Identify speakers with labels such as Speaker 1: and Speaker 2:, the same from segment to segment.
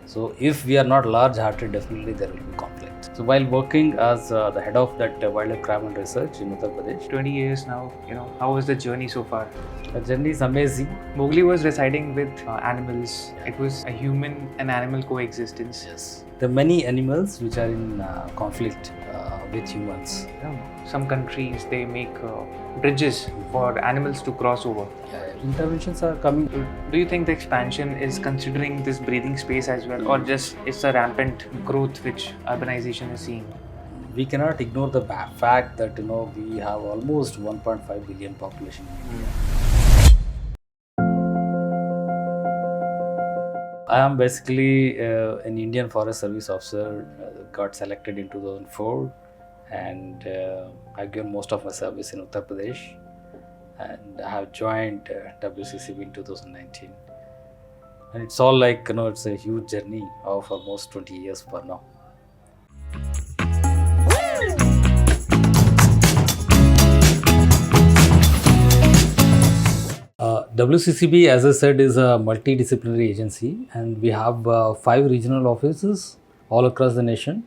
Speaker 1: So if we are not large-hearted, definitely there will be conflict. So while working as the head of that wildlife crime and research in Uttar Pradesh,
Speaker 2: 20 years now, how was the journey so far?
Speaker 1: the journey is amazing.
Speaker 2: Mowgli was residing with animals. It was a human and animal coexistence.
Speaker 1: Yes, there are many animals which are in conflict with humans.
Speaker 2: Some countries, they make bridges for animals to cross over.
Speaker 1: Interventions are coming.
Speaker 2: Do you think the expansion is considering this breathing space as well, or just it's a rampant growth which urbanization is seeing?
Speaker 1: We cannot ignore the fact that we have almost 1.5 billion population in India. I am basically an Indian Forest Service officer. Got selected in 2004, and I've given most of my service in Uttar Pradesh, and I have joined WCCB in 2019. And it's all like it's a huge journey of almost 20 years for now. WCCB, as I said, is a multidisciplinary agency, and we have 5 regional offices all across the nation.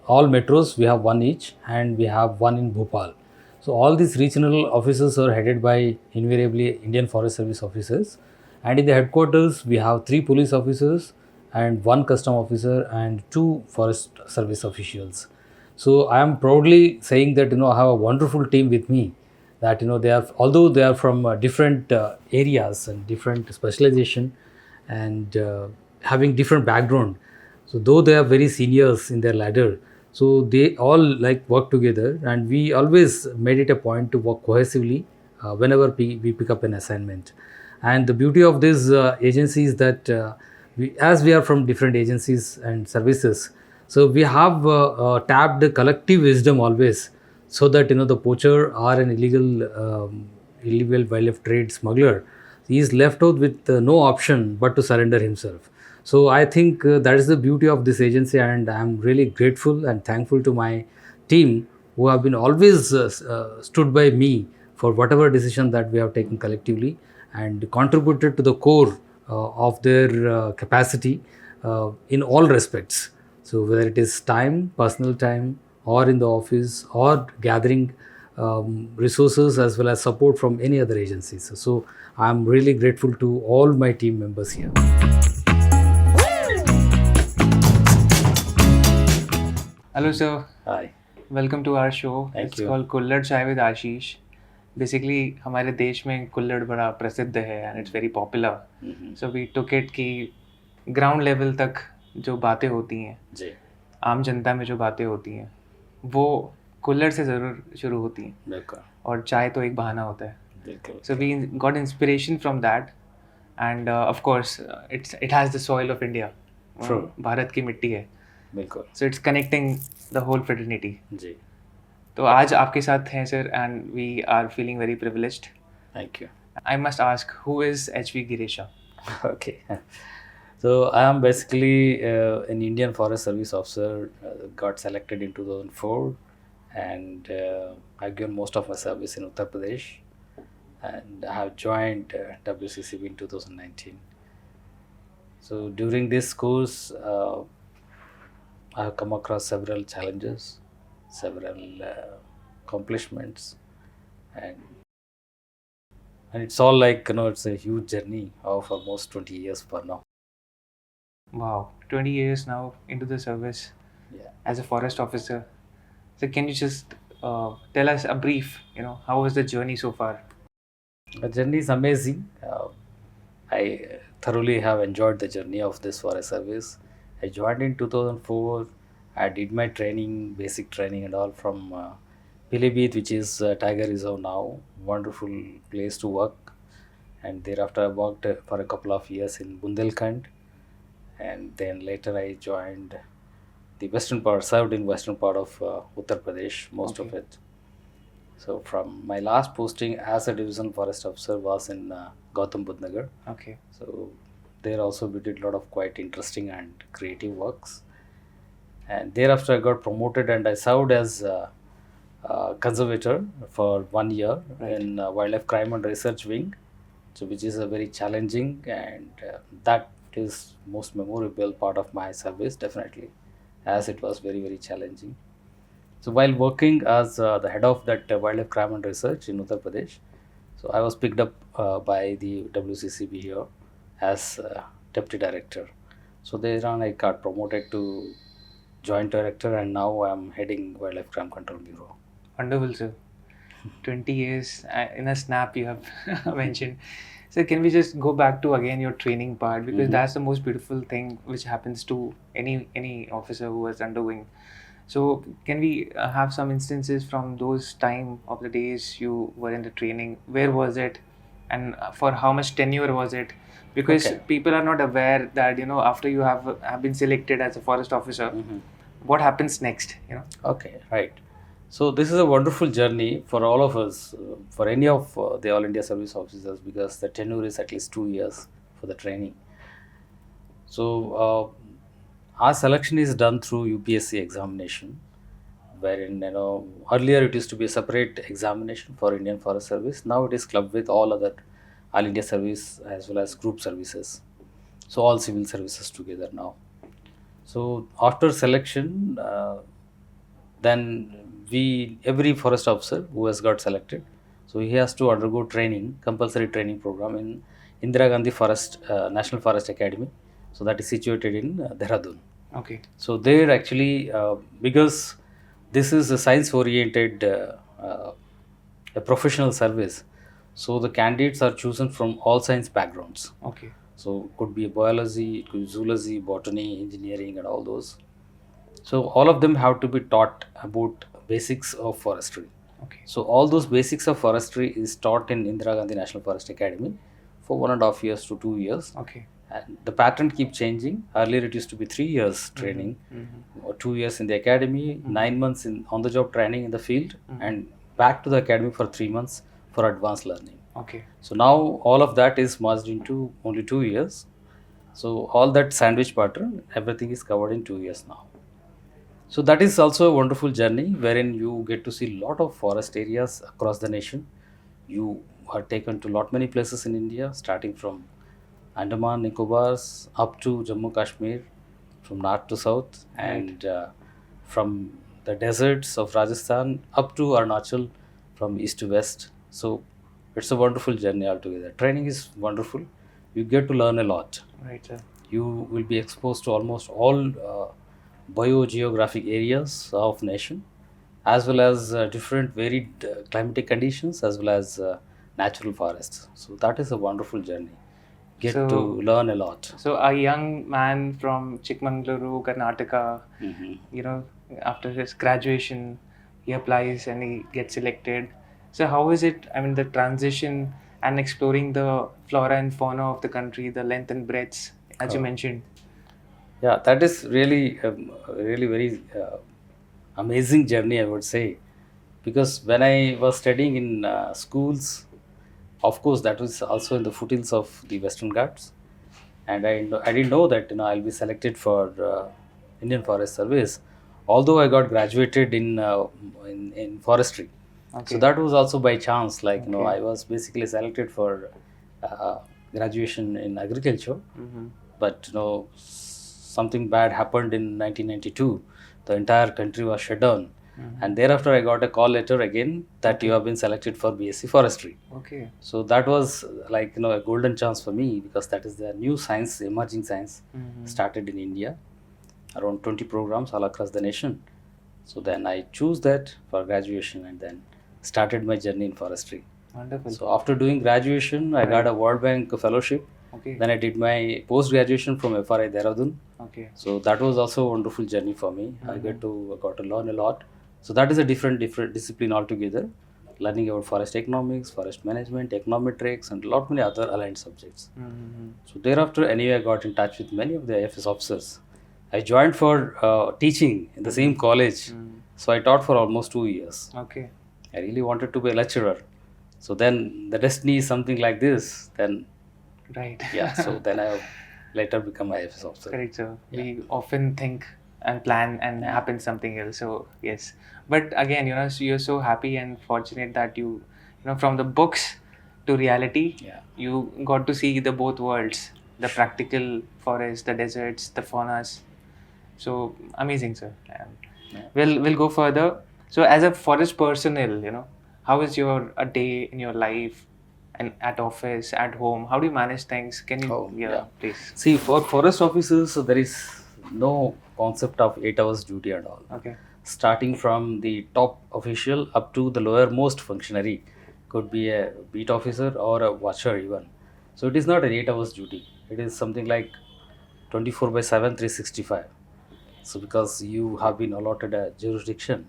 Speaker 1: All metros, we have one each, and we have one in Bhopal. So all these regional offices are headed by invariably Indian Forest Service officers. And in the headquarters, we have 3 police officers and 1 custom officer and 2 forest service officials. So I am proudly saying that I have a wonderful team with me, that they are, although they are from different areas and different specialization and having different background, so though they are very seniors in their ladder, so they all like work together, and we always made it a point to work cohesively whenever we pick up an assignment. And the beauty of this agency is that as we are from different agencies and services, so we have tapped the collective wisdom always, so that the poacher or an illegal wildlife trade smuggler, he is left out with no option but to surrender himself. So I think that is the beauty of this agency, and I am really grateful and thankful to my team who have been always stood by me for whatever decision that we have taken collectively, and contributed to the core of their capacity in all respects. So whether it is time, personal time, or in the office, or gathering resources as well as support from any other agencies. So I'm really grateful to all my team members here.
Speaker 2: Hello, sir.
Speaker 1: Hi.
Speaker 2: Welcome to our show.
Speaker 1: Thank
Speaker 2: It's
Speaker 1: you.
Speaker 2: called Kulhad Chai with Ashish. Basically, हमारे देश में कुल्हड़ बड़ा प्रसिद्ध है and it's very popular. So we took it कि ground level तक जो बातें होती हैं,
Speaker 1: जी,
Speaker 2: आम जनता में जो बातें होती हैं, वो कुल्हड़ से ज़रूर शुरू होती हैं,
Speaker 1: बिल्कुल
Speaker 2: और चाय तो एक बहाना होता है.
Speaker 1: बिल्कुल.
Speaker 2: So we got inspiration from that, and of course it has the soil of India.
Speaker 1: True.
Speaker 2: Bharat की मिट्टी है.
Speaker 1: बिल्कुल.
Speaker 2: So it's connecting the whole fraternity.
Speaker 1: जी.
Speaker 2: तो आज आपके साथ हैं sir, and we are feeling very privileged.
Speaker 1: Thank you.
Speaker 2: I must ask, who is H.V.Girisha?
Speaker 1: Okay. So I am basically an Indian Forest Service officer. Got selected in 2004, and I've given most of my service in Uttar Pradesh, and I have joined WCCB in 2019. So during this course, I have come across several challenges, several accomplishments, and it's all like it's a huge journey of almost 20 years for now.
Speaker 2: Wow, 20 years now into the service as a forest officer. So can you just tell us a brief, how was the journey so far?
Speaker 1: The journey is amazing. I thoroughly have enjoyed the journey of this forest service. I joined in 2004. I did my training, basic training and all from Pilibhit, which is Tiger Reserve now. Wonderful place to work. And thereafter I worked for a couple of years in Bundelkhand. And then later I joined the western part, served in western part of Uttar Pradesh, most of it. So from my last posting as a division forest officer was in Gautam Budh Nagar.
Speaker 2: Okay.
Speaker 1: So there also we did a lot of quite interesting and creative works. And thereafter I got promoted and I served as conservator for 1 year in wildlife crime and research wing, so which is a very challenging, and that it is most memorable part of my service, definitely, as it was very, very challenging. So while working as the head of that wildlife crime and research in Uttar Pradesh, so I was picked up by the WCCB here as deputy director. So there on I got promoted to joint director, and now I'm heading Wildlife Crime Control Bureau.
Speaker 2: Wonderful, sir. 20 years in a snap you have mentioned. So can we just go back to again your training part, because that's the most beautiful thing which happens to any officer who is undergoing. So can we have some instances from those time of the days you were in the training? Where was it, and for how much tenure was it? Because
Speaker 1: Okay.
Speaker 2: people are not aware that after you have been selected as a forest officer, what happens next?
Speaker 1: Okay, right. So this is a wonderful journey for all of us, for any of the All India Service Officers, because the tenure is at least 2 years for the training. So our selection is done through UPSC examination, wherein earlier it used to be a separate examination for Indian Forest Service. Now it is clubbed with all other All India Service as well as group services. So all civil services together now. So after selection, then every forest officer who has got selected, so he has to undergo training, compulsory training program in Indira Gandhi Forest National Forest Academy. So that is situated in Dehradun.
Speaker 2: Okay.
Speaker 1: So there actually, because this is a science oriented a professional service, so the candidates are chosen from all science backgrounds.
Speaker 2: Okay.
Speaker 1: So could be biology, it could be zoology, botany, engineering, and all those. So all of them have to be taught about basics of forestry.
Speaker 2: Okay.
Speaker 1: So all those basics of forestry is taught in Indira Gandhi National Forest Academy for 1.5 years to 2 years.
Speaker 2: Okay.
Speaker 1: And the pattern keeps changing. Earlier it used to be 3 years training, or 2 years in the academy, 9 months in on-the-job training in the field, and back to the academy for 3 months for advanced learning.
Speaker 2: Okay.
Speaker 1: So now all of that is merged into only 2 years. So all that sandwich pattern, everything is covered in 2 years now. So that is also a wonderful journey wherein you get to see a lot of forest areas across the nation. You are taken to lot many places in India, starting from Andaman, Nicobars up to Jammu Kashmir, from north to south, and from the deserts of Rajasthan up to Arunachal, from east to west. So it's a wonderful journey altogether. Training is wonderful. You get to learn a lot.
Speaker 2: Right, sir.
Speaker 1: You will be exposed to almost all biogeographic areas of nation, as well as different varied climatic conditions, as well as natural forests. So that is a wonderful journey. Get to
Speaker 2: So-
Speaker 1: learn a lot.
Speaker 2: So a young man from Chikmagaluru, Karnataka, after his graduation, he applies and he gets selected. So how is it? I mean, the transition and exploring the flora and fauna of the country, the length and breadths, as you mentioned.
Speaker 1: Yeah, that is really, really very amazing journey, I would say, because when I was studying in schools, of course, that was also in the foothills of the Western Ghats, and I didn't know that I'll be selected for Indian Forest Service, although I got graduated in forestry.
Speaker 2: Okay.
Speaker 1: So that was also by chance. Like
Speaker 2: Okay.
Speaker 1: I was basically selected for graduation in agriculture, but something bad happened in 1992. The entire country was shut down, and thereafter I got a call letter again that you have been selected for BSc Forestry.
Speaker 2: Okay.
Speaker 1: So that was like a golden chance for me, because that is the new science, emerging science, started in India, around 20 programs all across the nation. So then I choose that for graduation and then started my journey in forestry.
Speaker 2: Wonderful.
Speaker 1: So after doing graduation, I got a World Bank fellowship.
Speaker 2: Okay.
Speaker 1: Then I did my post graduation from FRI Dehradun.
Speaker 2: Okay.
Speaker 1: So that was also a wonderful journey for me. I got to learn a lot. So that is a different discipline altogether. Learning about forest economics, forest management, econometrics, and a lot many other aligned subjects. So thereafter, anyway, I got in touch with many of the IFS officers. I joined for teaching in the same college. So I taught for almost 2 years.
Speaker 2: Okay.
Speaker 1: I really wanted to be a lecturer. So then the destiny is something like this. Then
Speaker 2: Right.
Speaker 1: yeah, so then I later become IFS officer.
Speaker 2: Correct, sir. We often think and plan and happens something else. So yes, but again, so you're so happy and fortunate that from the books to reality,
Speaker 1: Yeah.
Speaker 2: you got to see the both worlds. the practical forest, the deserts, the faunas. So amazing, sir.
Speaker 1: Yeah.
Speaker 2: We'll go further. So as a forest personnel, how is your a day in your life, and at office, at home? How do you manage things? Can you,
Speaker 1: Yeah.
Speaker 2: please?
Speaker 1: See, for forest officers, there is no concept of 8 hours duty at all.
Speaker 2: Okay.
Speaker 1: Starting from the top official up to the lowermost functionary, could be a beat officer or a watcher even. So it is not an 8 hours duty. It is something like 24/7, 365. So because you have been allotted a jurisdiction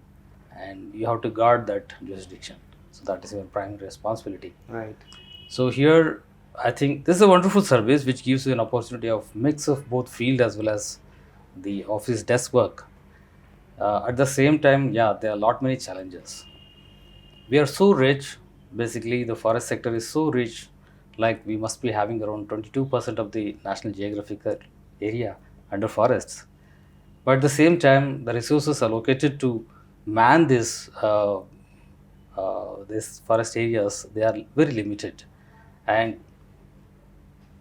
Speaker 1: and you have to guard that jurisdiction. So that is your primary responsibility.
Speaker 2: Right.
Speaker 1: So here, I think this is a wonderful service which gives you an opportunity of mix of both field as well as the office desk work. At the same time, yeah, there are a lot many challenges. We are so rich. Basically, the forest sector is so rich. Like we must be having around 22% of the national geographical area under forests. But at the same time, the resources allocated to man this forest areas, they are very limited, and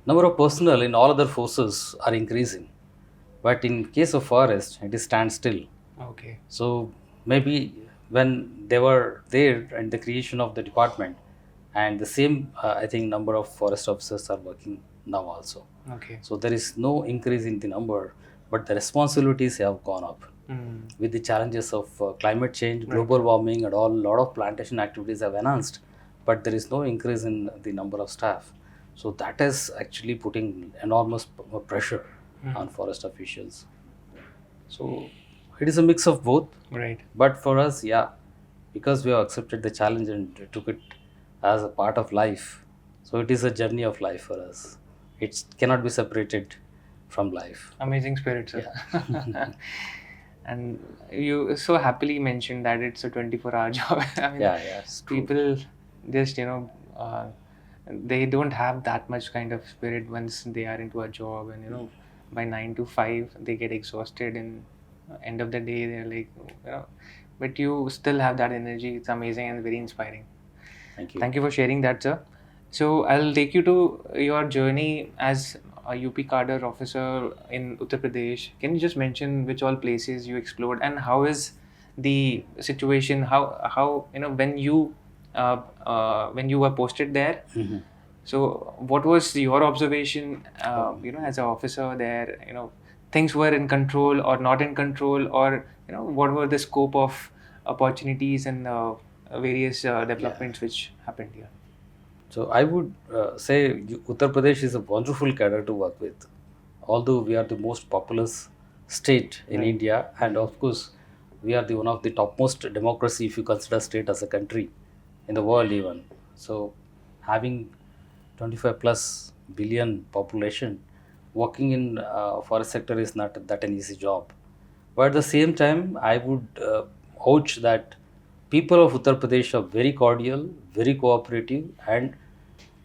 Speaker 1: number of personnel in all other forces are increasing. But in case of forest, it is standstill.
Speaker 2: Okay.
Speaker 1: So maybe when they were there and the creation of the department, and the same I think number of forest officers are working now also.
Speaker 2: Okay.
Speaker 1: So there is no increase in the number, but the responsibilities have gone up with the challenges of climate change, global warming, and all. Lot of plantation activities have enhanced, but there is no increase in the number of staff. So that is actually putting enormous pressure on forest officials. So it is a mix of both.
Speaker 2: Right.
Speaker 1: But for us, yeah, because we have accepted the challenge and took it as a part of life. So it is a journey of life for us. It cannot be separated from life.
Speaker 2: Amazing spirit, sir. And you so happily mentioned that it's a 24-hour job. I mean,
Speaker 1: Yeah, it's true.
Speaker 2: people just, they don't have that much kind of spirit once they are into a job, and by 9 to 5 they get exhausted, and end of the day they're like, but you still have that energy. It's amazing and very inspiring.
Speaker 1: Thank you.
Speaker 2: Thank you for sharing that, sir. So I'll take you to your journey as a UP cadre officer in Uttar Pradesh. Can you just mention which all places you explored, and how is the situation? How when you were posted there? So what was your observation? As an officer there, things were in control or not in control, or what were the scope of opportunities and various developments which happened here?
Speaker 1: So I would say Uttar Pradesh is a wonderful cadre to work with. Although we are the most populous state in India, and of course we are the one of the topmost democracy if you consider state as a country in the world even. So having 25 plus billion population, working in forest sector is not that an easy job. But at the same time, I would vouch that people of Uttar Pradesh are very cordial, very cooperative, and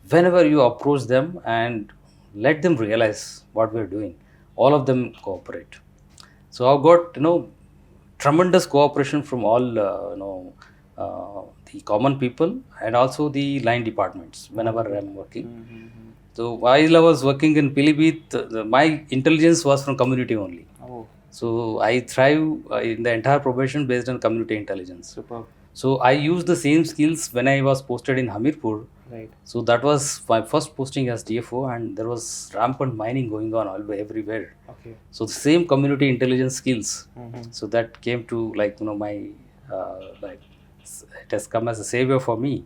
Speaker 1: whenever you approach them and let them realize what we are doing, all of them cooperate. So I've got tremendous cooperation from all the common people and also the line departments whenever I'm working. So while I was working in Pilibhit, my intelligence was from community only.
Speaker 2: Oh,
Speaker 1: So I thrive in the entire profession based on community intelligence.
Speaker 2: superb.
Speaker 1: So I used the same skills when I was posted in Hamirpur.
Speaker 2: Right.
Speaker 1: So that was my first posting as DFO, and there was rampant mining going on everywhere.
Speaker 2: Okay.
Speaker 1: So the same community intelligence skills. So that came to my it has come as a savior for me.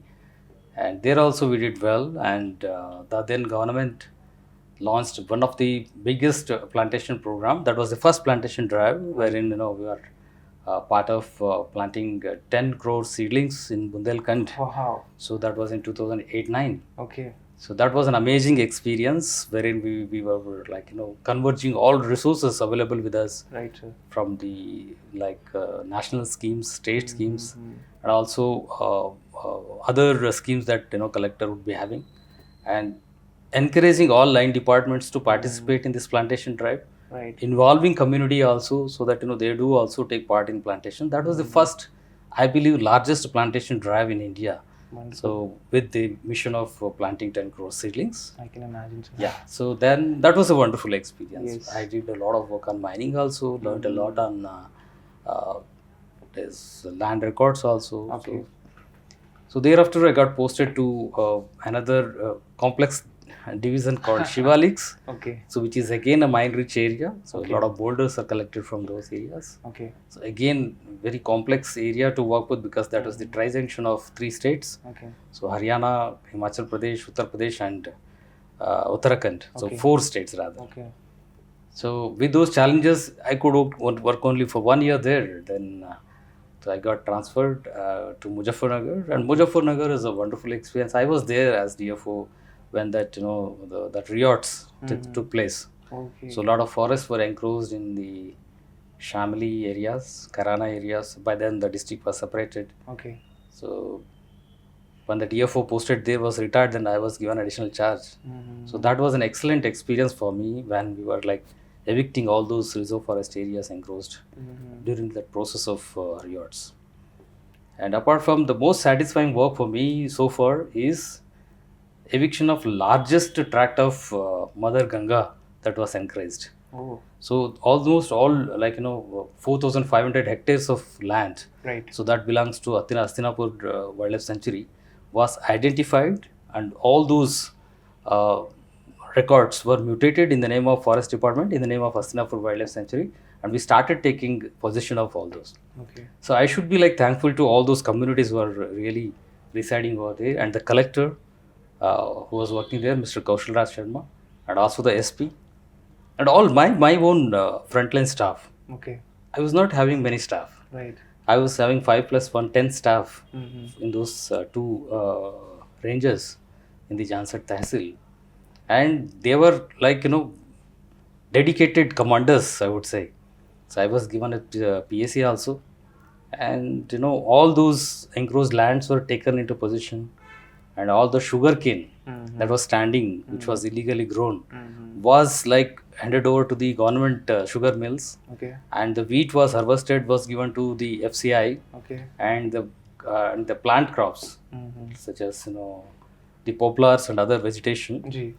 Speaker 1: And there also we did well, and the then government launched one of the biggest plantation program. That was the first plantation drive, wherein we are part of planting 10 crore seedlings in Bundelkhand.
Speaker 2: Wow.
Speaker 1: So that was in 2008-9.
Speaker 2: Okay.
Speaker 1: So that was an amazing experience, wherein we were converging all resources available with us
Speaker 2: Right, sir.
Speaker 1: from the national schemes, state schemes, and also other schemes that collector would be having, and encouraging all line departments to participate in this plantation drive,
Speaker 2: Right.
Speaker 1: involving community also, so that they do also take part in plantation. That was the first, I believe, largest plantation drive in India,
Speaker 2: Wonderful.
Speaker 1: So with the mission of planting 10 crore seedlings.
Speaker 2: I can imagine. Sir.
Speaker 1: Yeah, so then that was a wonderful experience.
Speaker 2: Yes.
Speaker 1: I did a lot of work on mining also, learned a lot on this land records also.
Speaker 2: Okay.
Speaker 1: So thereafter I got posted to another complex division called Shivaliks.
Speaker 2: Okay.
Speaker 1: So which is again a mine rich area. So
Speaker 2: Okay.
Speaker 1: a lot of boulders are collected from those areas.
Speaker 2: Okay.
Speaker 1: So again, very complex area to work with because that was the tri-junction of 3 states.
Speaker 2: Okay.
Speaker 1: So Haryana, Himachal Pradesh, Uttar Pradesh and Uttarakhand. So
Speaker 2: Okay.
Speaker 1: 4 states rather.
Speaker 2: Okay.
Speaker 1: So with those challenges, I could work only for 1 year there. Then so I got transferred to Muzaffarnagar, and Muzaffarnagar is a wonderful experience. I was there as DFO when that that riots took place.
Speaker 2: Okay.
Speaker 1: So a lot of forests were encroached in the Shamli areas, Karana areas. By then the district was separated.
Speaker 2: Okay.
Speaker 1: So when the DFO posted there was retired, then I was given additional charge. So that was an excellent experience for me when we were like evicting all those reserve forest areas encroached during that process of riots. And apart from the most satisfying work for me so far is eviction of largest tract of Mother Ganga that was encouraged.
Speaker 2: Oh.
Speaker 1: So almost all 4,500 hectares of land.
Speaker 2: Right.
Speaker 1: So that belongs to Hastinapur Wildlife Sanctuary was identified, and all those records were mutated in the name of Forest Department, in the name of Hastinapur Wildlife Sanctuary, and we started taking possession of all those.
Speaker 2: Okay.
Speaker 1: So I should be like thankful to all those communities who are really residing over there, and the collector who was working there, Mr. Sharma, and also the SP, and all my own frontline staff.
Speaker 2: Okay.
Speaker 1: I was not having many staff.
Speaker 2: Right.
Speaker 1: I was having 5 plus 1, 10 staff in those two ranges in the Jansat Tehsil. And they were like, dedicated commanders, I would say. So I was given a PAC also. And, all those encroached lands were taken into possession. And all the sugar cane that was standing, which was illegally grown, was like handed over to the government sugar mills.
Speaker 2: Okay.
Speaker 1: And the wheat was harvested, was given to the FCI.
Speaker 2: Okay.
Speaker 1: And the plant crops, such as the poplars and other vegetation,
Speaker 2: Ji.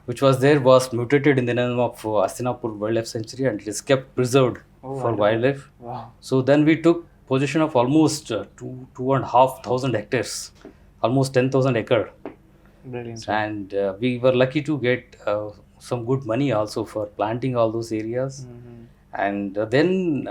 Speaker 1: which was there, was mutated in the name of Hastinapur Wildlife Sanctuary, and it is kept preserved for
Speaker 2: wonderful.
Speaker 1: wildlife.
Speaker 2: Wow.
Speaker 1: So then we took possession of almost 2,500 hectares, almost 10,000 acre,
Speaker 2: Brilliant.
Speaker 1: and we were lucky to get some good money also for planting all those areas. And then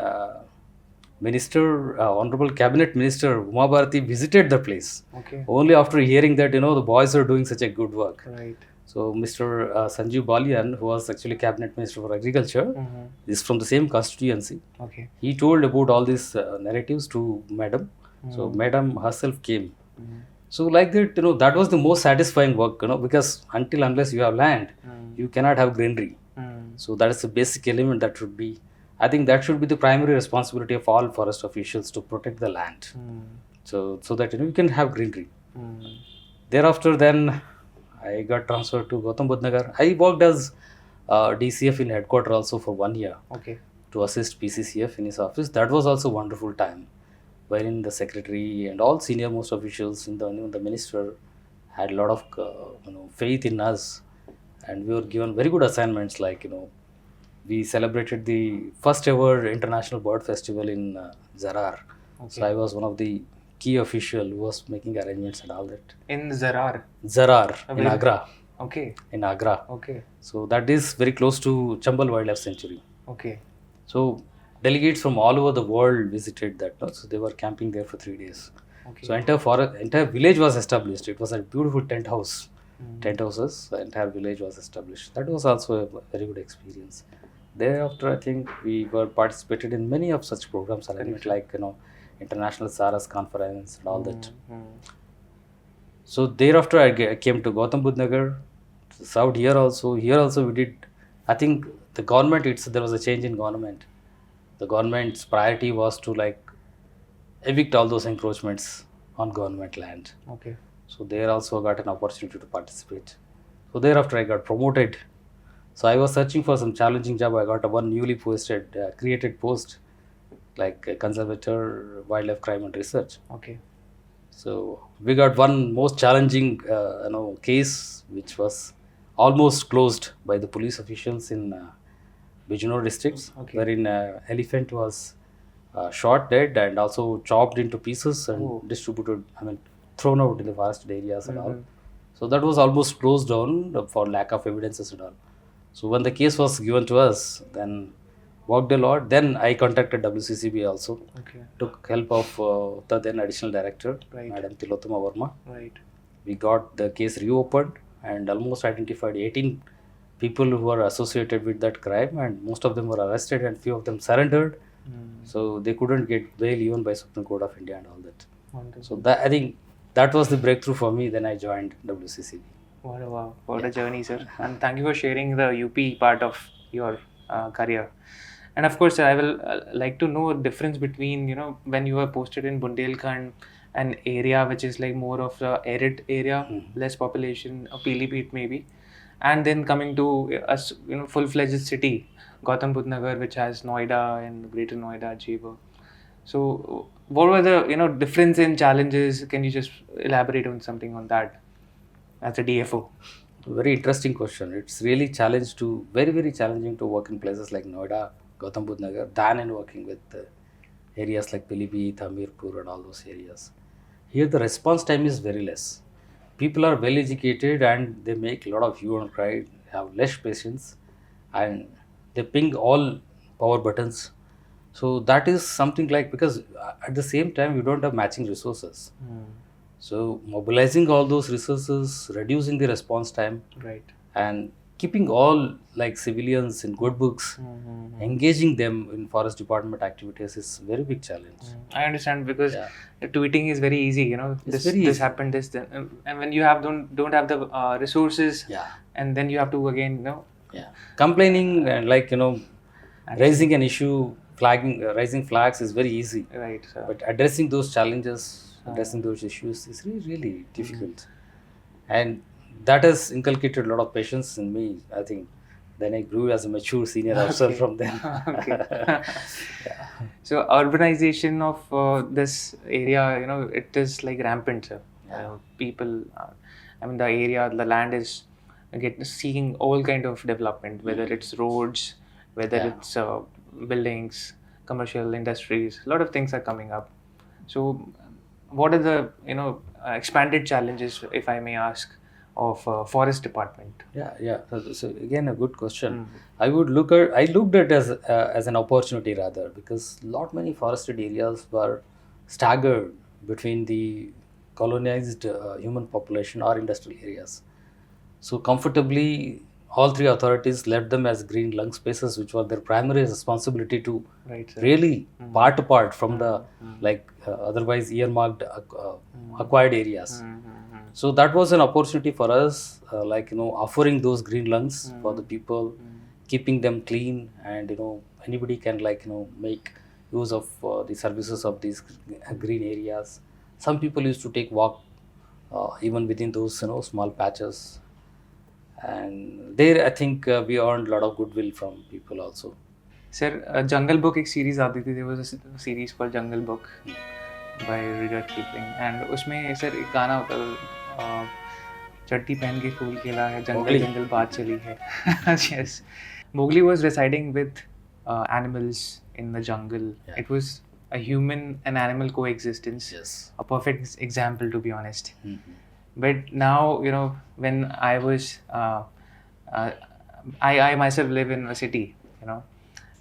Speaker 1: Honorable Cabinet Minister Uma Bharati visited the place
Speaker 2: Okay.
Speaker 1: only after hearing that the boys are doing such a good work.
Speaker 2: Right.
Speaker 1: So Mr. Sanjeev Balian, who was actually Cabinet Minister for Agriculture, is from the same constituency.
Speaker 2: Okay.
Speaker 1: He told about all these narratives to Madam. So Madam herself came. So like that, that was the most satisfying work, because unless you have land, you cannot have greenery. So that is the basic element that should be. I think that should be the primary responsibility of all forest officials, to protect the land. So that you can have greenery. Thereafter, then I got transferred to Gautam Budh Nagar. I worked as DCF in headquarters also for 1 year.
Speaker 2: Okay.
Speaker 1: To assist PCCF in his office. That was also a wonderful time, wherein the secretary and all senior most officials in the minister had a lot of faith in us, and we were given very good assignments, like we celebrated the first ever international bird festival in Zarar.
Speaker 2: Okay.
Speaker 1: So I was one of the key official who was making arrangements and all that.
Speaker 2: In Zarar.
Speaker 1: Zarar in Agra.
Speaker 2: Okay.
Speaker 1: In Agra.
Speaker 2: Okay.
Speaker 1: So that is very close to Chambal Wildlife Sanctuary.
Speaker 2: Okay.
Speaker 1: So delegates from all over the world visited that. So they were camping there for 3 days.
Speaker 2: Okay.
Speaker 1: So entire village was established. It was a beautiful tent house. Tent houses. The entire village was established. That was also a very good experience. Thereafter, I think we were participated in many of such programs, like International Saras Conference and all that. So thereafter, I came to Gautam Budh Nagar, served here also. Here also we did. I think the government, there was a change in government. The government's priority was to evict all those encroachments on government land.
Speaker 2: Okay.
Speaker 1: So there also I got an opportunity to participate. So thereafter I got promoted. So I was searching for some challenging job. I got one newly created post, like Conservator Wildlife Crime and Research.
Speaker 2: Okay.
Speaker 1: So we got one most challenging case which was almost closed by the police officials in Bijnor districts,
Speaker 2: Okay.
Speaker 1: wherein elephant was shot dead and also chopped into pieces and
Speaker 2: Oh.
Speaker 1: distributed, thrown out in the forested areas and all.
Speaker 2: Mhm.
Speaker 1: So that was almost closed down for lack of evidences and all. So when the case was given to us, then worked a lot. Then I contacted WCCB also,
Speaker 2: Okay.
Speaker 1: took help of the then additional director,
Speaker 2: Right.
Speaker 1: Madam Tilotama Verma.
Speaker 2: Right.
Speaker 1: We got the case reopened and almost identified 18 people who were associated with that crime, and most of them were arrested and few of them surrendered. So they couldn't get bail even by Supreme Court of India and all that.
Speaker 2: Wonderful.
Speaker 1: So that, I think that was the breakthrough for me. Then I joined WCCB.
Speaker 2: What a journey, sir. And thank you for sharing the UP part of your career. And of course, I will like to know a difference between, when you were posted in Bundelkhand, an area which is like more of the arid area, less population, a Pilipit maybe, and then coming to a full-fledged city, Gautam Budh Nagar, which has Noida and Greater Noida, Jewar. So, what were the difference in challenges? Can you just elaborate on something on that as a DFO?
Speaker 1: Very interesting question. It's really very challenging to work in places like Noida, Gautam Budh Nagar, than in working with areas like Pilibhit, Hamirpur and all those areas. Here the response time is very less. People are well educated and they make a lot of hue and cry, have less patience, and they ping all power buttons. So that is something like, because at the same time you don't have matching resources. So mobilizing all those resources, reducing the response time,
Speaker 2: Right.
Speaker 1: and keeping all like civilians in good books, engaging them in forest department activities is very big challenge.
Speaker 2: I understand, because
Speaker 1: Yeah.
Speaker 2: the tweeting is very easy.
Speaker 1: It's
Speaker 2: This
Speaker 1: very
Speaker 2: this
Speaker 1: easy.
Speaker 2: happened, this then, and when you don't have the resources,
Speaker 1: Yeah.
Speaker 2: and then you have to again
Speaker 1: Yeah. Complaining and raising an issue, raising flags is very easy.
Speaker 2: Right, sir.
Speaker 1: But addressing those challenges, addressing those issues is really, really difficult. And that has inculcated a lot of patience in me, I think. Then I grew as a mature senior officer
Speaker 2: Okay.
Speaker 1: from then.
Speaker 2: Okay. So urbanization of this area, it is like rampant, sir. People, the area, the land is seeing all kind of development, whether it's roads, whether
Speaker 1: Yeah.
Speaker 2: it's buildings, commercial industries. A lot of things are coming up. So, what are the expanded challenges, if I may ask, of forest department?
Speaker 1: Yeah. So again, a good question. I looked at as an opportunity rather, because many forested areas were staggered between the colonized human population or industrial areas. So comfortably, all three authorities left them as green lung spaces, which were their primary responsibility to
Speaker 2: Right, sir.
Speaker 1: really part apart from the otherwise earmarked acquired areas. So that was an opportunity for us, offering those green lungs for the people, keeping them clean, and anybody can make use of the services of these green areas. Some people used to take walk even within those small patches, and there I think we earned a lot of goodwill from people also.
Speaker 2: Sir, Jungle Book एक series आती थी. There was a series called Jungle Book by Rudyard Kipling, and उसमें sir एक गाना होता था, चड्डी पहन के फूल खिला है, जंगल जंगल बात चली है. Yes, Mowgli was residing with animals in the jungle.
Speaker 1: Yeah.
Speaker 2: It was a human and animal coexistence.
Speaker 1: Yes.
Speaker 2: A perfect example, to be honest. But now, when I was, I myself live in a city,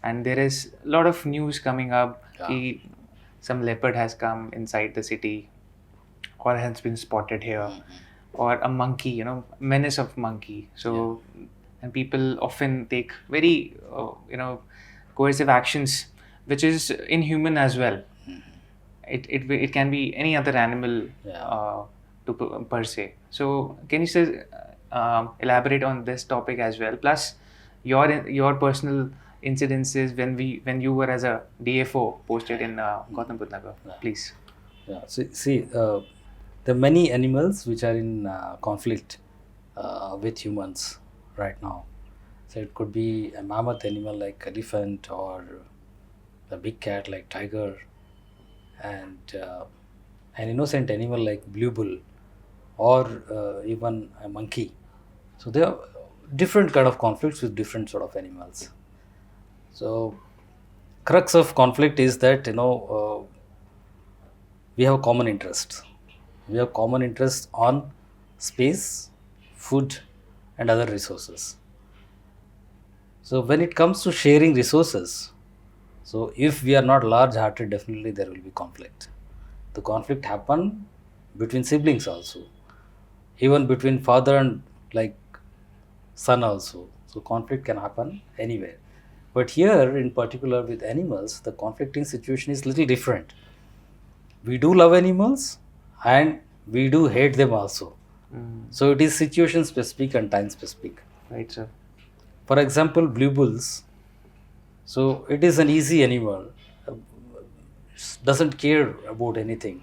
Speaker 2: and there is a lot of news coming up. Some leopard has come inside the city, or has been spotted here, or a monkey, menace of monkey. So, and people often take very, coercive actions, which is inhuman as well. It can be any other animal. Per se. So can you elaborate on this topic as well, plus your personal incidences when you were as a DFO posted in Gautam Budh Nagar, please.
Speaker 1: So see, there are many animals which are in conflict with humans right now. So it could be a mammoth animal like elephant, or a big cat like tiger, and an innocent animal like blue bull or even a monkey. So there are different kind of conflicts with different sort of animals. So crux of conflict is that we have common interests. We have common interests on space, food, and other resources. So when it comes to sharing resources, so if we are not large-hearted, definitely there will be conflict. The conflict happen between siblings also, even between father and like son also. So conflict can happen anywhere. But here, in particular with animals, the conflicting situation is little different. We do love animals and we do hate them also. So it is situation specific and time specific.
Speaker 2: Right, sir.
Speaker 1: For example, blue bulls. So it is an easy animal, doesn't care about anything.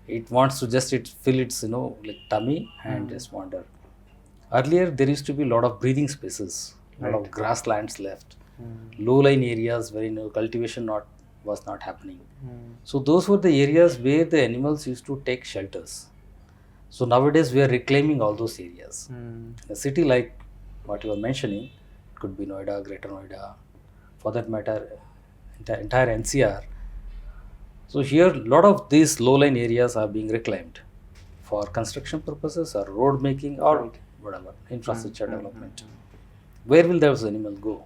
Speaker 1: It wants to just fill its like tummy and just wander. Earlier there used to be a lot of breathing spaces, a lot of grasslands left, low-lying areas where cultivation was not happening. So those were the areas where the animals used to take shelters. So nowadays we are reclaiming all those areas. A city like what you were mentioning, it could be Noida, Greater Noida, for that matter, entire NCR. So here a lot of these low-lying areas are being reclaimed for construction purposes or road making or whatever, infrastructure development. Where will those animals go?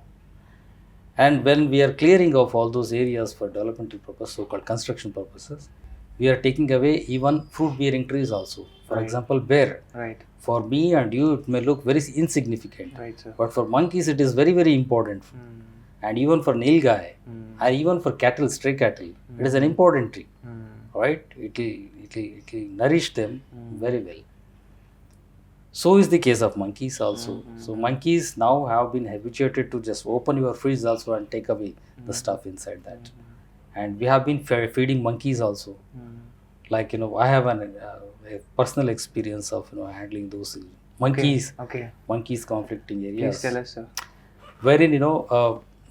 Speaker 1: And when we are clearing of all those areas for developmental purpose, so-called construction purposes, we are taking away even fruit-bearing trees also. For example, bear.
Speaker 2: Right.
Speaker 1: For me and you, it may look very insignificant.
Speaker 2: Right, sir.
Speaker 1: But for monkeys, it is very, very important. And even for nilgai, and even for cattle, stray cattle, it is an important tree. Right? It will nourish them very well. So is the case of monkeys also. So monkeys now have been habituated to just open your fridge also and take away the stuff inside that. And we have been feeding monkeys also. Like I have a personal experience of handling those monkeys.
Speaker 2: Okay.
Speaker 1: Monkeys conflicting areas.
Speaker 2: Please tell us, sir.
Speaker 1: Wherein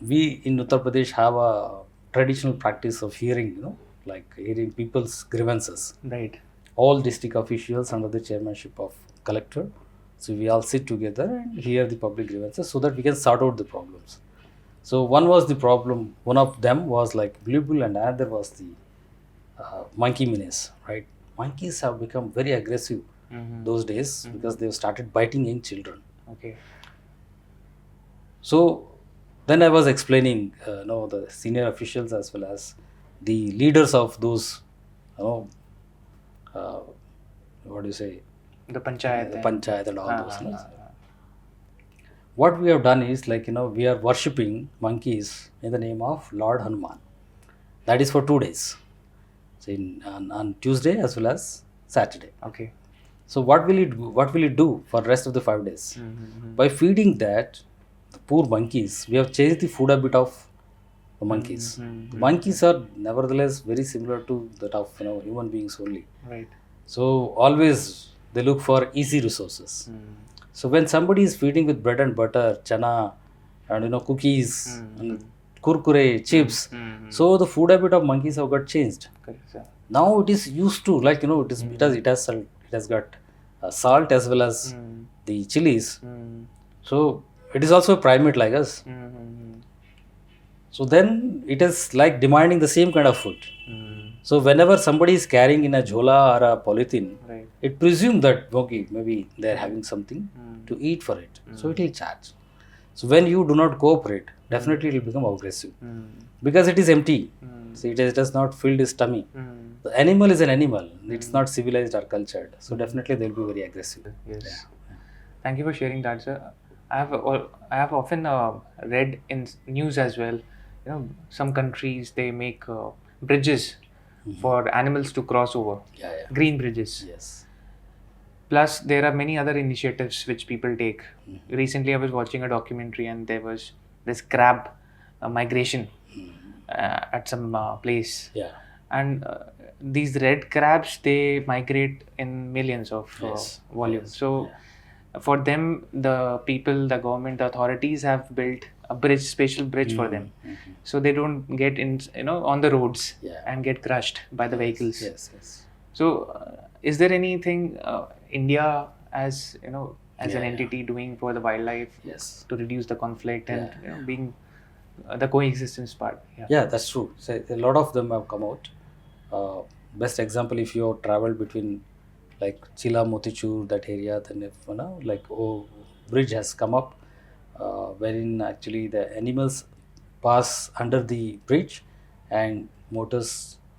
Speaker 1: we in Uttar Pradesh have a traditional practice of hearing hearing people's grievances.
Speaker 2: Right.
Speaker 1: All district officials under the chairmanship of collector. So we all sit together and hear the public grievances so that we can sort out the problems. So one was the problem. One of them was like blue bull, and another was the monkey menace. Right? Monkeys have become very aggressive those days because they have started biting young children.
Speaker 2: Okay.
Speaker 1: So then I was explaining, the senior officials as well as the leaders of those, what do you say?
Speaker 2: The panchayat.
Speaker 1: The panchayat and all those things. What we have done is we are worshipping monkeys in the name of Lord Hanuman. That is for 2 days. So on Tuesday as well as Saturday.
Speaker 2: Okay.
Speaker 1: So what will it do for the rest of the 5 days? By feeding that, the poor monkeys, we have changed the food habit of the monkeys. The monkeys are nevertheless very similar to that of human beings only.
Speaker 2: Right.
Speaker 1: So always they look for easy resources. So when somebody is feeding with bread and butter, chana, and cookies, and kurkure, chips, so the food habit of monkeys have got changed.
Speaker 2: Correct, sir.
Speaker 1: Now it is used to it has got salt as well as the chilies. So it is also a primate like us. So then it is like demanding the same kind of food. So whenever somebody is carrying in a jhola or a polythene,
Speaker 2: Right.
Speaker 1: it presumes that maybe they are having something to eat for it. So it will charge. So when you do not cooperate, definitely it will become aggressive because it is empty. So it does not fill its tummy. The animal is an animal. It's not civilized or cultured. So definitely they will be very aggressive.
Speaker 2: Yes.
Speaker 1: Yeah.
Speaker 2: Thank you for sharing that, sir. I have often read in news as well. Some countries they make bridges for animals to cross over.
Speaker 1: Yeah.
Speaker 2: Green bridges.
Speaker 1: Yes.
Speaker 2: Plus, there are many other initiatives which people take. Recently, I was watching a documentary and there was this crab migration at some place.
Speaker 1: Yeah.
Speaker 2: And these red crabs, they migrate in millions of volume.
Speaker 1: Yes.
Speaker 2: So, for them, the people, the government, the authorities have built a special bridge for them. So they don't get in, on the roads and get crushed by the vehicles.
Speaker 1: Yes.
Speaker 2: So, is there anything India as as an
Speaker 1: Yeah,
Speaker 2: entity doing for the wildlife
Speaker 1: yes.
Speaker 2: to reduce the conflict and
Speaker 1: Yeah.
Speaker 2: being the coexistence part? Yeah.
Speaker 1: Yeah, that's true. So a lot of them have come out. Uh, Best example, if you have traveled between like Chila, Motichur, that area, then if like bridge has come up, wherein actually the animals pass under the bridge and motors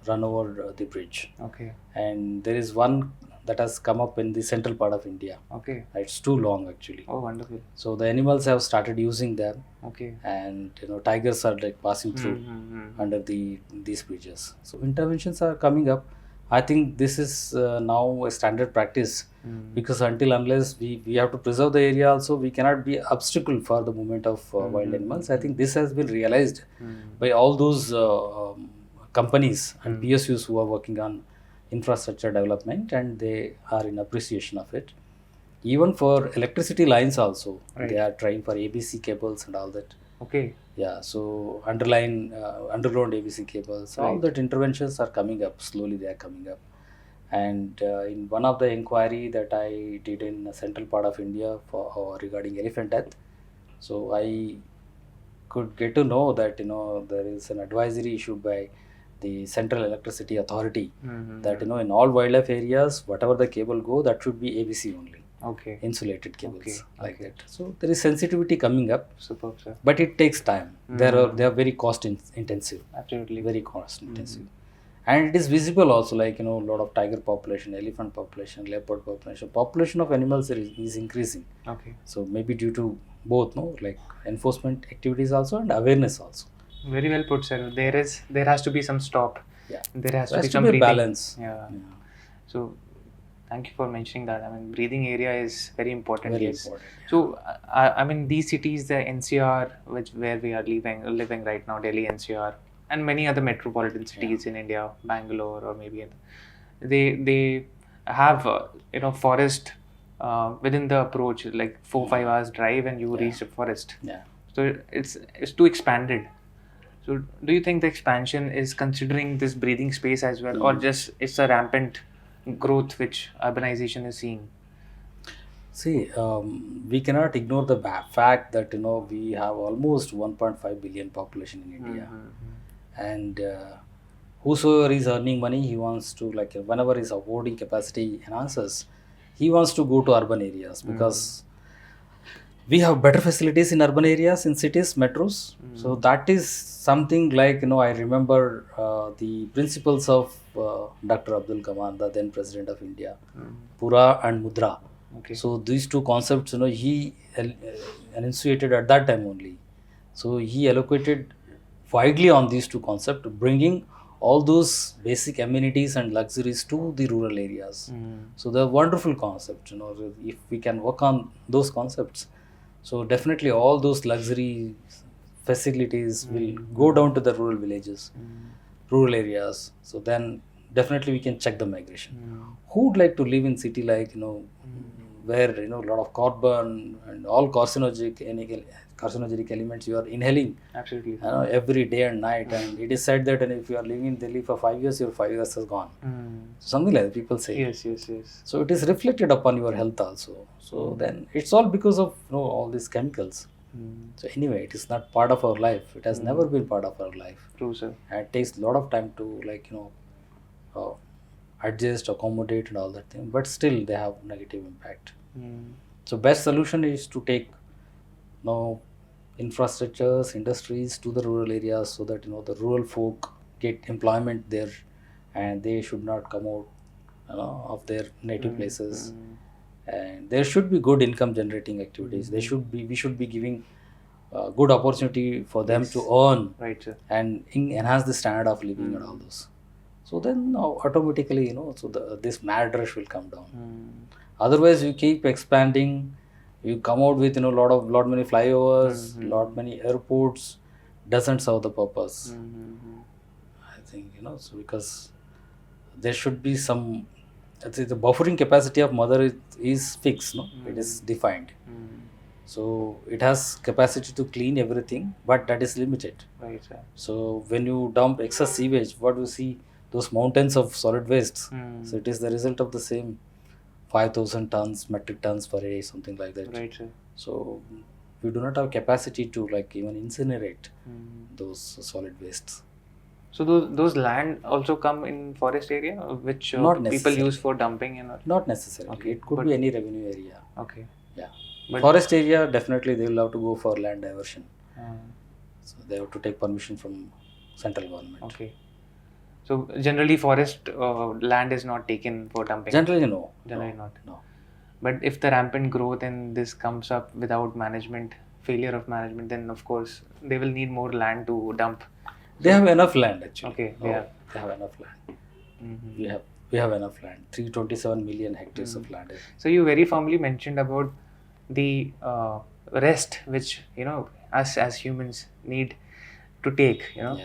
Speaker 1: run over the bridge.
Speaker 2: Okay.
Speaker 1: And there is one that has come up in the central part of India.
Speaker 2: Okay.
Speaker 1: It's too long actually.
Speaker 2: Oh, wonderful.
Speaker 1: So the animals have started using them,
Speaker 2: Okay.
Speaker 1: and tigers are like passing through
Speaker 2: Mm-hmm.
Speaker 1: under these bridges. So interventions are coming up. I think this is now a standard practice, because until unless we have to preserve the area also, we cannot be obstacle for the movement of wild animals. I think this has been realized by all those companies and PSUs who are working on infrastructure development, and they are in appreciation of it. Even for electricity lines also,
Speaker 2: Right.
Speaker 1: they are trying for ABC cables and all that.
Speaker 2: Okay.
Speaker 1: Yeah, so underground ABC cables, all
Speaker 2: Right.
Speaker 1: that interventions are coming up slowly. They are coming up, and in one of the inquiry that I did in the central part of India for regarding elephant death, so I could get to know that there is an advisory issued by the Central Electricity Authority that in all wildlife areas, whatever the cable go, that should be ABC only,
Speaker 2: Okay.
Speaker 1: insulated cables,
Speaker 2: Okay,
Speaker 1: like
Speaker 2: okay.
Speaker 1: that. So there is sensitivity coming up,
Speaker 2: Superb, sir.
Speaker 1: but it takes time. They are very cost intensive,
Speaker 2: Absolutely.
Speaker 1: very cost intensive, and it is visible also. Like a lot of tiger population, elephant population, leopard population of animals is increasing.
Speaker 2: Okay.
Speaker 1: So maybe due to both, like enforcement activities also and awareness also.
Speaker 2: Very well put, sir. There has to be some stop.
Speaker 1: Yeah,
Speaker 2: There has
Speaker 1: there
Speaker 2: to be
Speaker 1: has to
Speaker 2: some
Speaker 1: be a
Speaker 2: breathing.
Speaker 1: balance.
Speaker 2: Yeah. So, thank you for mentioning that. I mean, breathing area is very important.
Speaker 1: Very
Speaker 2: Yes.
Speaker 1: important.
Speaker 2: So, I mean, these cities, the NCR, where we are living right now, Delhi NCR, and many other metropolitan cities in India, Bangalore or maybe they have forest within the approach, like 4-5 hours drive, and you reach the forest.
Speaker 1: Yeah.
Speaker 2: So it's too expanded. So do you think the expansion is considering this breathing space as well, or just it's a rampant growth which urbanization is seeing?
Speaker 1: See, we cannot ignore the fact that we have almost 1.5 billion population in India, and whosoever is earning money, he wants to, like, whenever his affording capacity enhances, he wants to go to urban areas, because we have better facilities in urban areas, in cities, metros. So that is something like, I remember the principles of Dr. Abdul Kamal, the then president of India, Pura and Mudra.
Speaker 2: Okay.
Speaker 1: So these two concepts, he enunciated at that time only. So he allocated widely on these two concepts, bringing all those basic amenities and luxuries to the rural areas. So they're wonderful concepts. If we can work on those concepts, so definitely all those luxury facilities will go down to the rural villages, rural areas. So then definitely we can check the migration. Who would like to live in city, like where a lot of carbon and all carcinogenic elements you are inhaling
Speaker 2: Absolutely.
Speaker 1: every day and night, and it is said that if you are living in Delhi for 5 years, your 5 years has gone. Something like that people say.
Speaker 2: Yes.
Speaker 1: So it is reflected upon your health also. So then it's all because of all these chemicals. So anyway, it is not part of our life. It has never been part of our life.
Speaker 2: True, sir.
Speaker 1: And it takes a lot of time to, like, adjust, accommodate and all that thing, but still they have negative impact. So best solution is to take infrastructures, industries to the rural areas, so that the rural folk get employment there, and they should not come out of their native places. And there should be good income generating activities. We should be giving good opportunity for them to earn,
Speaker 2: Right, sir.
Speaker 1: and enhance the standard of living and all those. So then automatically, so this mad rush will come down. Otherwise, you keep expanding, you come out with lot many flyovers, lot many airports, doesn't serve the purpose. I think so, because there should be some. The buffering capacity of mother is fixed, it is defined. So it has capacity to clean everything, but that is limited.
Speaker 2: Right, sir.
Speaker 1: So when you dump excess sewage, what you see, those mountains of solid wastes.
Speaker 2: Hmm.
Speaker 1: So it is the result of the same 5,000 tons, metric tons per day, something like that.
Speaker 2: Right, sir.
Speaker 1: So we do not have capacity to like even incinerate
Speaker 2: Hmm.
Speaker 1: those solid wastes.
Speaker 2: So those land also come in forest area, which
Speaker 1: Not
Speaker 2: people
Speaker 1: necessarily.
Speaker 2: use for dumping and all?
Speaker 1: Not necessarily.
Speaker 2: Okay,
Speaker 1: It could
Speaker 2: but-
Speaker 1: be any revenue area.
Speaker 2: Okay.
Speaker 1: Yeah.
Speaker 2: But-
Speaker 1: Forest area, definitely they will have to go for land diversion.
Speaker 2: Uh,
Speaker 1: So they have to take permission from central government.
Speaker 2: okay. So generally forest land is not taken for dumping?
Speaker 1: Generally, no.
Speaker 2: Generally
Speaker 1: no,
Speaker 2: not.
Speaker 1: No.
Speaker 2: But if the rampant growth and this comes up without management, failure of management, then of course they will need more land to dump.
Speaker 1: They have enough land actually.
Speaker 2: Okay,
Speaker 1: Oh,
Speaker 2: yeah.
Speaker 1: They have enough land.
Speaker 2: Mhm.
Speaker 1: We have enough land. 327 million hectares of land.
Speaker 2: So you very firmly mentioned about the rest which us as humans need to take.
Speaker 1: Yeah.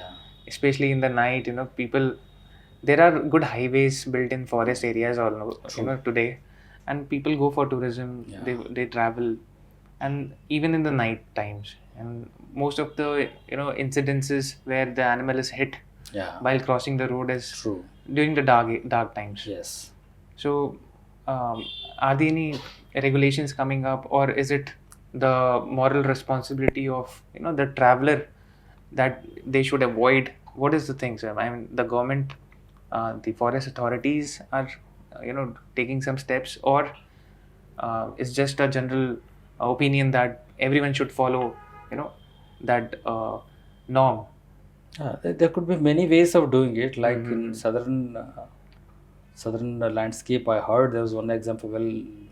Speaker 2: Especially in the night. People. There are good highways built in forest areas
Speaker 1: True.
Speaker 2: today, and people go for tourism.
Speaker 1: Yeah.
Speaker 2: They travel, and even in the night times, and most of the incidences where the animal is hit
Speaker 1: Yeah.
Speaker 2: while crossing the road is
Speaker 1: True.
Speaker 2: during the dark times.
Speaker 1: Yes.
Speaker 2: So, are there any regulations coming up, or is it the moral responsibility of the traveler that they should avoid? What is the thing, sir? I mean, the government, the forest authorities are taking some steps, or it's just a general opinion that everyone should follow that norm.
Speaker 1: There could be many ways of doing it. Like in
Speaker 2: Mhm.
Speaker 1: southern landscape, I heard there was one example. Well,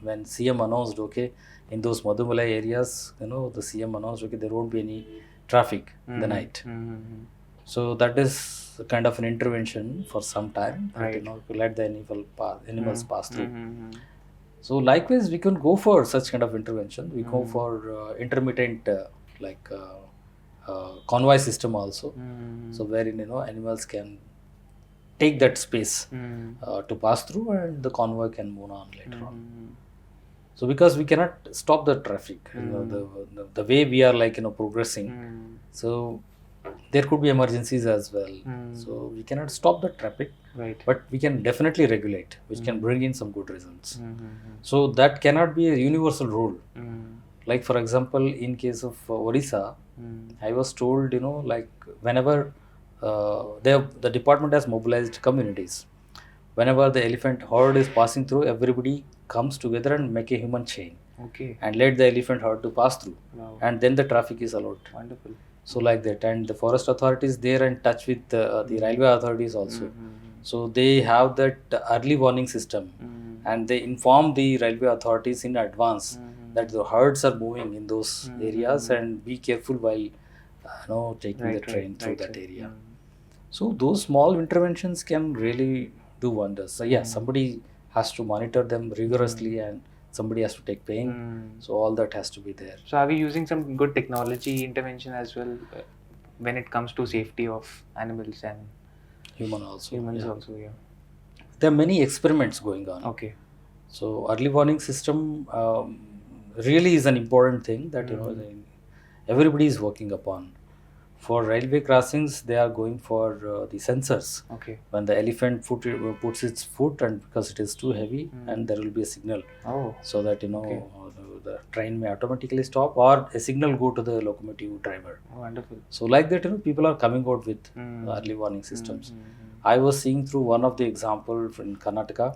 Speaker 1: when CM announced, okay, in those Madhumalai areas, the CM announced, okay, there won't be any traffic in the night.
Speaker 2: Mhm.
Speaker 1: So that is kind of an intervention for some time, that,
Speaker 2: Right.
Speaker 1: to let the animals pass through.
Speaker 2: Mhm.
Speaker 1: So likewise, we can go for such kind of intervention. We go for intermittent convoy system also.
Speaker 2: Mhm.
Speaker 1: So wherein animals can take that space
Speaker 2: Mhm.
Speaker 1: to pass through, and the convoy can move on later on.
Speaker 2: Mhm.
Speaker 1: So because we cannot stop the traffic, the way we are progressing.
Speaker 2: Mhm.
Speaker 1: So there could be emergencies as well.
Speaker 2: Mm.
Speaker 1: So we cannot stop the traffic,
Speaker 2: Right.
Speaker 1: but we can definitely regulate, which can bring in some good results.
Speaker 2: Mhm.
Speaker 1: So that cannot be a universal rule.
Speaker 2: Mhm.
Speaker 1: Like for example, in case of Orissa,
Speaker 2: Mhm.
Speaker 1: I was told, like whenever the department has mobilized communities, whenever the elephant herd is passing through, everybody comes together and make a human chain
Speaker 2: Okay.
Speaker 1: and let the elephant herd to pass through,
Speaker 2: Wow.
Speaker 1: and then the traffic is allowed.
Speaker 2: Wonderful.
Speaker 1: So like that, and the forest authorities there in touch with the railway authorities also.
Speaker 2: Mhm.
Speaker 1: So they have that early warning system,
Speaker 2: Mhm.
Speaker 1: and they inform the railway authorities in advance
Speaker 2: Mhm.
Speaker 1: that the herds are moving in those areas, and be careful while taking the train through that
Speaker 2: sir.
Speaker 1: area.
Speaker 2: Mhm.
Speaker 1: So those small interventions can really do wonders. So yeah, somebody has to monitor them rigorously, and somebody has to take pain.
Speaker 2: Mhm.
Speaker 1: So all that has to be there.
Speaker 2: So are we using some good technology intervention as well when it comes to safety of animals and
Speaker 1: Human also.
Speaker 2: humans
Speaker 1: yeah.
Speaker 2: also? Yeah.
Speaker 1: There are many experiments going on.
Speaker 2: Okay.
Speaker 1: So early warning system really is an important thing that everybody is working upon. For railway crossings, they are going for the sensors.
Speaker 2: Okay.
Speaker 1: When the elephant puts its foot, and because it is too heavy, and there will be a signal,
Speaker 2: Oh.
Speaker 1: so that
Speaker 2: Okay.
Speaker 1: the train may automatically stop, or a signal go to the locomotive driver.
Speaker 2: Wonderful.
Speaker 1: So like that, people are coming out with
Speaker 2: Mm.
Speaker 1: early warning systems.
Speaker 2: Mhm.
Speaker 1: I was seeing through one of the example in Karnataka,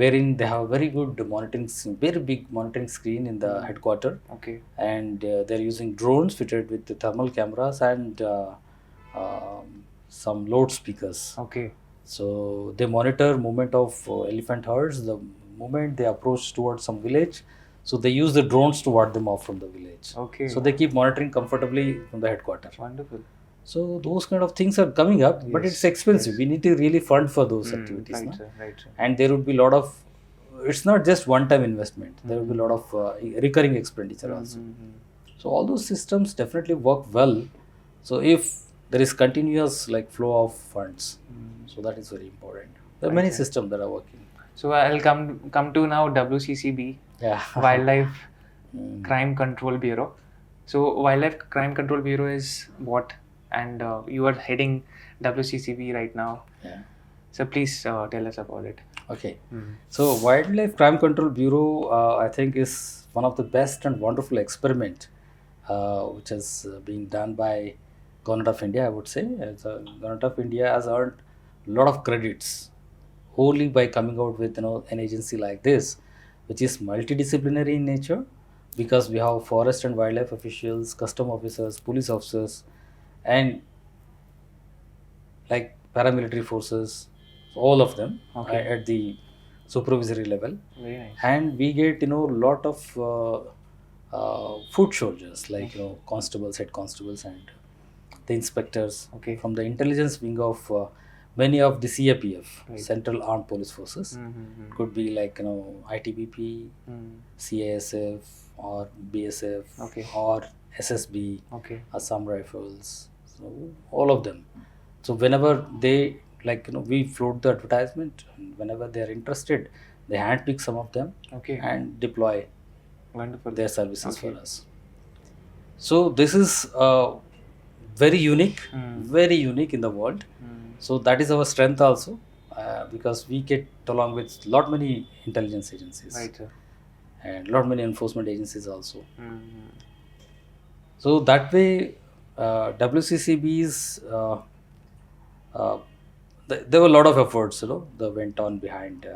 Speaker 1: wherein they have very good very big monitoring screen in the headquarter,
Speaker 2: Okay.
Speaker 1: and they're using drones fitted with the thermal cameras and some loudspeakers.
Speaker 2: Okay.
Speaker 1: So they monitor movement of elephant herds, the moment they approach towards some village. So they use the drones to ward them off from the village.
Speaker 2: Okay.
Speaker 1: So they keep monitoring comfortably from the headquarter.
Speaker 2: Wonderful.
Speaker 1: So those kind of things are coming up, but
Speaker 2: Yes,
Speaker 1: it's expensive.
Speaker 2: yes.
Speaker 1: We need to really fund for those activities.
Speaker 2: Right,
Speaker 1: No?
Speaker 2: sir. Right, sir.
Speaker 1: And there would be a lot of, it's not just one-time investment. There will be a lot of recurring expenditure also.
Speaker 2: Mhm.
Speaker 1: So all those systems definitely work well. So if there is continuous flow of funds, so that is very important. There are many systems that are working.
Speaker 2: So I'll come to now WCCB,
Speaker 1: Yeah.
Speaker 2: Wildlife Crime Control Bureau. So Wildlife Crime Control Bureau is what, and you are heading WCCB right now.
Speaker 1: Yeah.
Speaker 2: So please tell us about it.
Speaker 1: Okay. So Wildlife Crime Control Bureau, I think, is one of the best and wonderful experiment which is being done by Government of India. I would say, Government of India has earned a lot of credits wholly by coming out with an agency like this, which is multidisciplinary in nature, because we have forest and wildlife officials, custom officers, police officers, and like paramilitary forces, all of them
Speaker 2: Okay.
Speaker 1: at the supervisory level.
Speaker 2: Very nice.
Speaker 1: And we get lot of foot soldiers, like constables, head constables, and the inspectors
Speaker 2: Okay.
Speaker 1: from the intelligence wing of many of the CAPF,
Speaker 2: Right.
Speaker 1: Central Armed Police Forces. Could be like ITBP, CASF, or BSF,
Speaker 2: Okay.
Speaker 1: or SSB,
Speaker 2: Okay.
Speaker 1: Assam Rifles, so all of them. So whenever they we float the advertisement, and whenever they are interested, they handpick some of them
Speaker 2: Okay.
Speaker 1: and deploy
Speaker 2: Wonderful.
Speaker 1: their services
Speaker 2: Okay.
Speaker 1: for us. So this is very unique, very unique in the world. So that is our strength also, because we get along with lot many intelligence agencies,
Speaker 2: Right, sir.
Speaker 1: and lot many enforcement agencies also. So that way, WCCB's there were a lot of efforts, that went on behind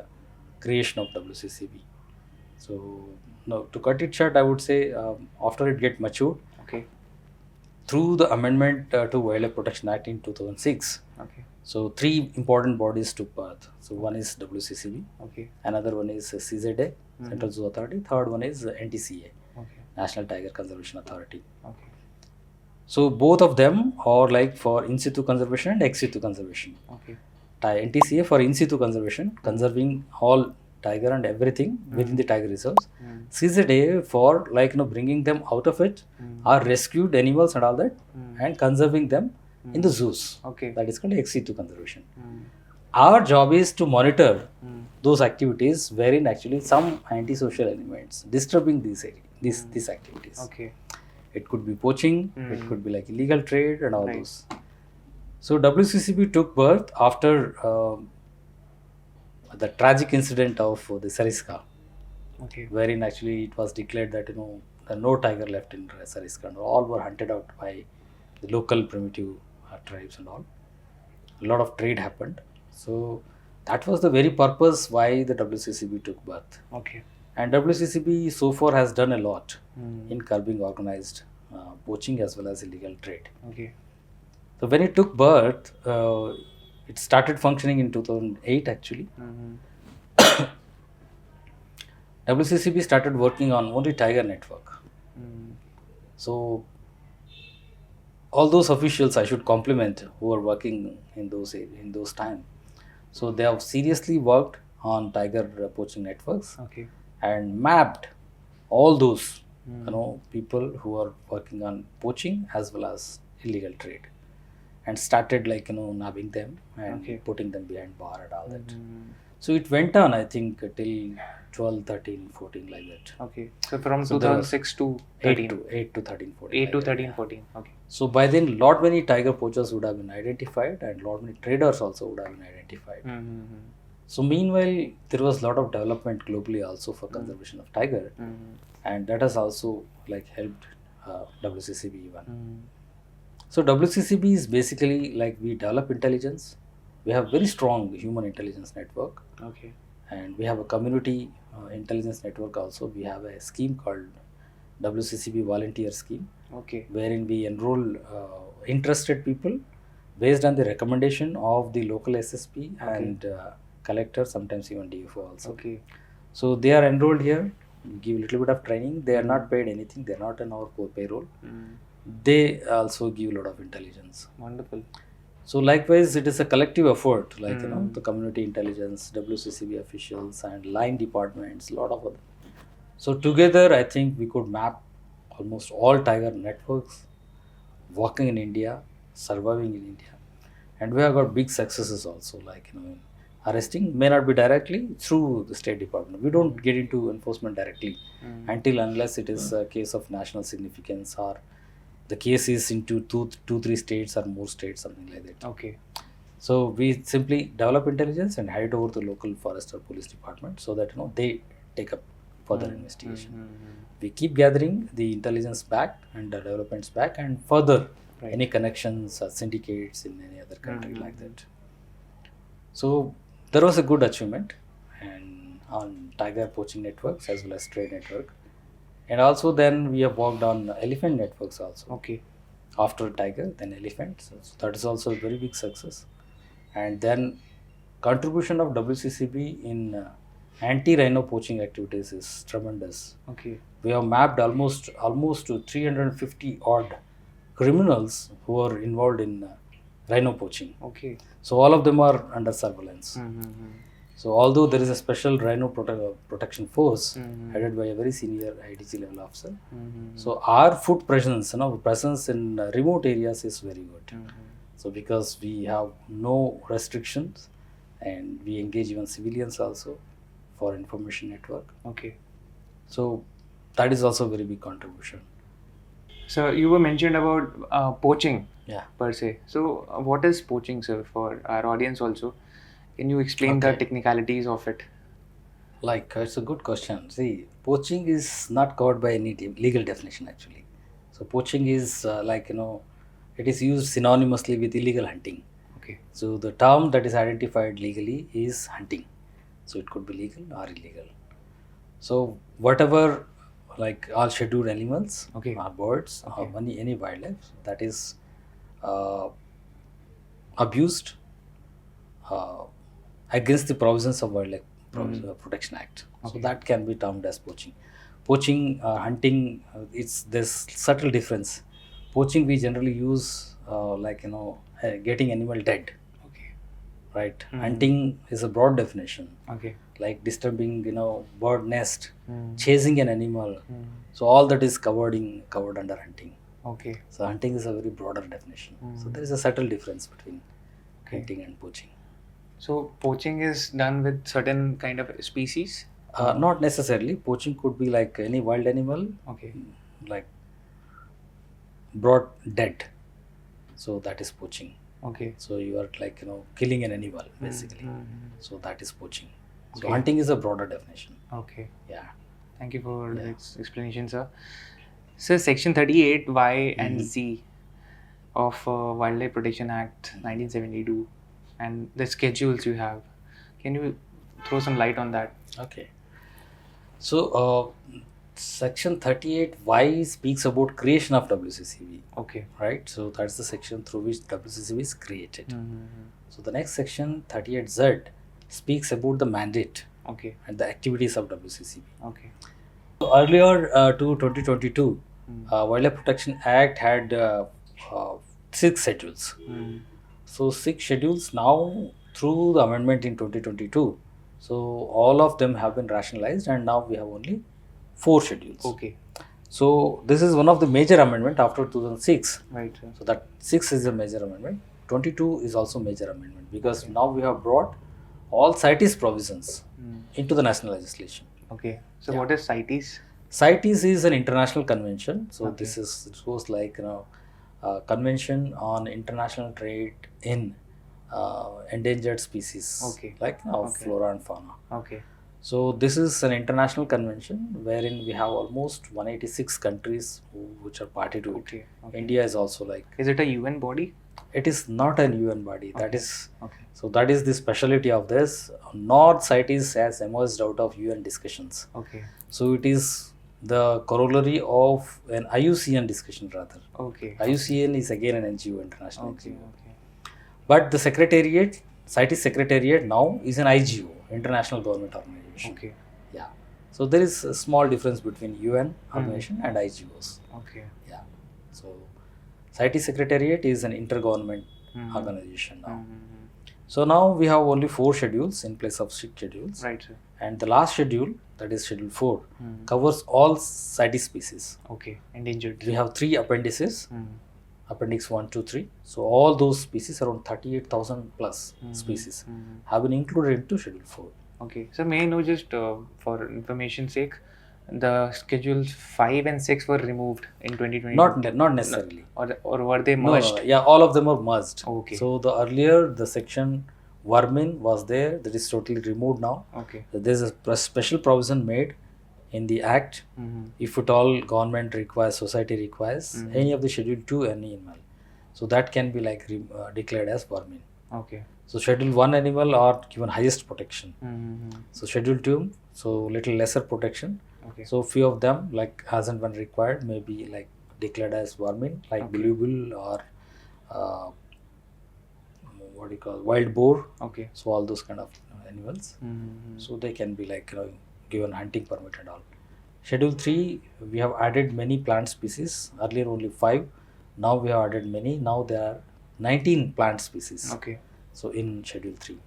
Speaker 1: creation of WCCB. So now, to cut it short, I would say after it get matured
Speaker 2: Okay.
Speaker 1: through the amendment to Wildlife Protection Act in 2006.
Speaker 2: Okay.
Speaker 1: So three important bodies took birth. So one is WCCB,
Speaker 2: Okay.
Speaker 1: another one is CZA, Central Zoo Authority, third one is NTCA,
Speaker 2: Okay.
Speaker 1: National Tiger Conservation Authority.
Speaker 2: Okay.
Speaker 1: So both of them are like for in situ conservation and ex situ conservation.
Speaker 2: Okay.
Speaker 1: NTCA for in situ conservation, conserving all tiger and everything within the tiger reserves. CZA for bringing them out of it, or rescued animals and all that, and conserving them in the zoos.
Speaker 2: Okay.
Speaker 1: That is called ex situ conservation. Our job is to monitor those activities wherein actually some antisocial elements disturbing these activities.
Speaker 2: Okay.
Speaker 1: It could be poaching, it could be like illegal trade and all
Speaker 2: Right.
Speaker 1: those. So WCCB took birth after the tragic incident of the Sariska,
Speaker 2: Okay.
Speaker 1: wherein actually it was declared that there are no tiger left in Sariska, and all were hunted out by the local primitive tribes and all. A lot of trade happened. So that was the very purpose why the WCCB took birth.
Speaker 2: Okay.
Speaker 1: And WCCB so far has done a lot in curbing organized poaching as well as illegal trade.
Speaker 2: Okay.
Speaker 1: So when it took birth, it started functioning in 2008 actually. WCCB started working on only tiger network. So all those officials I should compliment who are working in those time. So they have seriously worked on tiger poaching networks
Speaker 2: Okay.
Speaker 1: and mapped all those people who are working on poaching as well as illegal trade, and started nabbing them and
Speaker 2: Okay.
Speaker 1: putting them behind bar and all that. So it went on, I think, till 12, 13, 14 like that.
Speaker 2: Okay. So from
Speaker 1: So there were
Speaker 2: 2006 to
Speaker 1: 8
Speaker 2: 13.
Speaker 1: to 13, 14.
Speaker 2: 8
Speaker 1: like
Speaker 2: to
Speaker 1: that,
Speaker 2: 13,
Speaker 1: yeah.
Speaker 2: 14. Okay.
Speaker 1: So by then, lot many tiger poachers would have been identified, and lot many traders also would have been identified. So meanwhile, there was a lot of development globally also for conservation of tiger, and that has also helped WCCB even. So WCCB is basically we develop intelligence. We have very strong human intelligence network,
Speaker 2: Okay.
Speaker 1: and we have a community intelligence network also. We have a scheme called WCCB Volunteer Scheme,
Speaker 2: Okay.
Speaker 1: wherein we enroll interested people based on the recommendation of the local SSP and collector, sometimes even DFO also.
Speaker 2: Okay.
Speaker 1: So they are enrolled here, we give a little bit of training. They are not paid anything, they are not on our payroll. They also give a lot of intelligence.
Speaker 2: Wonderful.
Speaker 1: So likewise, it is a collective effort, the community intelligence, WCCB officials and line departments, a lot of other. So together, I think we could map almost all tiger networks working in India, surviving in India. And we have got big successes also, arresting may not be directly through the State Department. We don't get into enforcement directly until unless it is a case of national significance, or the case is into two, 3 states or more states, something like that.
Speaker 2: Okay.
Speaker 1: So we simply develop intelligence and hand it over to the local forest or police department so that they take up further investigation. We keep gathering the intelligence back and the developments back and further any connections or syndicates in any other country like that. So there was a good achievement and on tiger poaching networks as well as trade network, and also then we have worked on elephant networks also.
Speaker 2: Okay.
Speaker 1: After tiger, then elephant. So that is also a very big success. And then contribution of WCCB in anti-rhino poaching activities is tremendous.
Speaker 2: Okay.
Speaker 1: We have mapped almost 350 odd criminals who are involved in rhino poaching.
Speaker 2: Okay.
Speaker 1: So all of them are under surveillance. So although there is a special rhino protection force headed by a very senior IDG level officer, so our foot presence, presence in remote areas is very good. So because we have no restrictions and we engage even civilians also for information network.
Speaker 2: Okay.
Speaker 1: So that is also a very big contribution.
Speaker 2: So you were mentioned about poaching.
Speaker 1: Yeah.
Speaker 2: Per se. So what is poaching, sir, for our audience also? Can you explain the technicalities of it?
Speaker 1: Like, it's a good question. See, poaching is not covered by any legal definition actually. So poaching is it is used synonymously with illegal hunting.
Speaker 2: Okay.
Speaker 1: So the term that is identified legally is hunting. So it could be legal or illegal. So whatever, like all scheduled animals,
Speaker 2: Okay.
Speaker 1: or birds, or any wildlife that is abused against the provisions of Wildlife Protection Act. So that can be termed as poaching. Poaching, hunting, there's subtle difference. Poaching we generally use getting animal dead.
Speaker 2: Okay.
Speaker 1: Right. Hunting is a broad definition.
Speaker 2: Okay.
Speaker 1: Like disturbing, bird nest, chasing an animal. So all that is covered under hunting.
Speaker 2: Okay.
Speaker 1: So hunting is a very broader definition. So there is a subtle difference between hunting and poaching.
Speaker 2: So poaching is done with certain kind of species?
Speaker 1: Not necessarily. Poaching could be like any wild animal.
Speaker 2: Okay.
Speaker 1: Like brought dead. So that is poaching.
Speaker 2: Okay.
Speaker 1: So you are killing an animal basically. So that is poaching. So
Speaker 2: Okay.
Speaker 1: hunting is a broader definition.
Speaker 2: Okay.
Speaker 1: Yeah.
Speaker 2: Thank you for the explanation, sir. So Section 38Y and Z of Wildlife Protection Act 1972 and the schedules you have. Can you throw some light on that?
Speaker 1: Okay. So Section 38Y speaks about creation of WCCB.
Speaker 2: Okay.
Speaker 1: Right. So that's the section through which WCCB is created. So the next section 38Z speaks about the mandate.
Speaker 2: Okay.
Speaker 1: And the activities of WCCB.
Speaker 2: Okay.
Speaker 1: So earlier to 2022, Wildlife Protection Act had 6 schedules. So 6 schedules now through the amendment in 2022. So all of them have been rationalized and now we have only 4 schedules.
Speaker 2: Okay.
Speaker 1: So this is one of the major amendment after 2006.
Speaker 2: Right, sir.
Speaker 1: So that 6 is a major amendment. 22 is also major amendment because now we have brought all CITES provisions into the national legislation.
Speaker 2: Okay. So what is CITES?
Speaker 1: CITES is an international convention. So this goes like convention on international trade in endangered species.
Speaker 2: Okay.
Speaker 1: Like flora and fauna.
Speaker 2: Okay.
Speaker 1: So this is an international convention wherein we have almost 186 countries which are party to it.
Speaker 2: Okay.
Speaker 1: India is also like.
Speaker 2: Is it a UN body?
Speaker 1: It is not an UN body. That is. So that is the speciality of this. Nor CITES has emerged out of UN discussions.
Speaker 2: Okay.
Speaker 1: So it is the corollary of an IUCN discussion rather.
Speaker 2: Okay.
Speaker 1: IUCN is again an NGO, international NGO.
Speaker 2: Okay.
Speaker 1: But the secretariat, CITES secretariat now is an IGO, international government organization.
Speaker 2: Okay.
Speaker 1: Yeah. So there is a small difference between UN organization and IGOs.
Speaker 2: Okay.
Speaker 1: Yeah. So CITES secretariat is an intergovernment organization now. So now we have only 4 schedules in place of 6 schedules.
Speaker 2: Right, sir.
Speaker 1: And the last schedule, that is schedule 4, covers all CITES species.
Speaker 2: Okay. Endangered.
Speaker 1: We have 3 appendices. Appendix 1, 2, 3. So all those species, around 38,000 plus species, have been included into schedule 4.
Speaker 2: Okay. So may I know, just for information's sake, the schedules 5 and 6 were removed in 2022.
Speaker 1: Not necessarily.
Speaker 2: Or were they
Speaker 1: No,
Speaker 2: merged?
Speaker 1: yeah, all of them are merged.
Speaker 2: Okay.
Speaker 1: So the earlier the section vermin was there, that is totally removed now.
Speaker 2: Okay.
Speaker 1: So there's a special provision made in the act. If at all government requires, society requires any of the schedule 2 animal, so that can be like declared as vermin.
Speaker 2: Okay.
Speaker 1: So schedule 1 animal are given highest protection. So schedule 2, so little lesser protection.
Speaker 2: Okay.
Speaker 1: So few of them, like as and when required, may be like declared as vermin, like blue bull or what do you call wild boar.
Speaker 2: Okay.
Speaker 1: So all those kind of animals. So they can be like given hunting permit and all. Schedule 3, we have added many plant species. Earlier only 5. Now we have added many. Now there are 19 plant species.
Speaker 2: Okay.
Speaker 1: So in Schedule 3.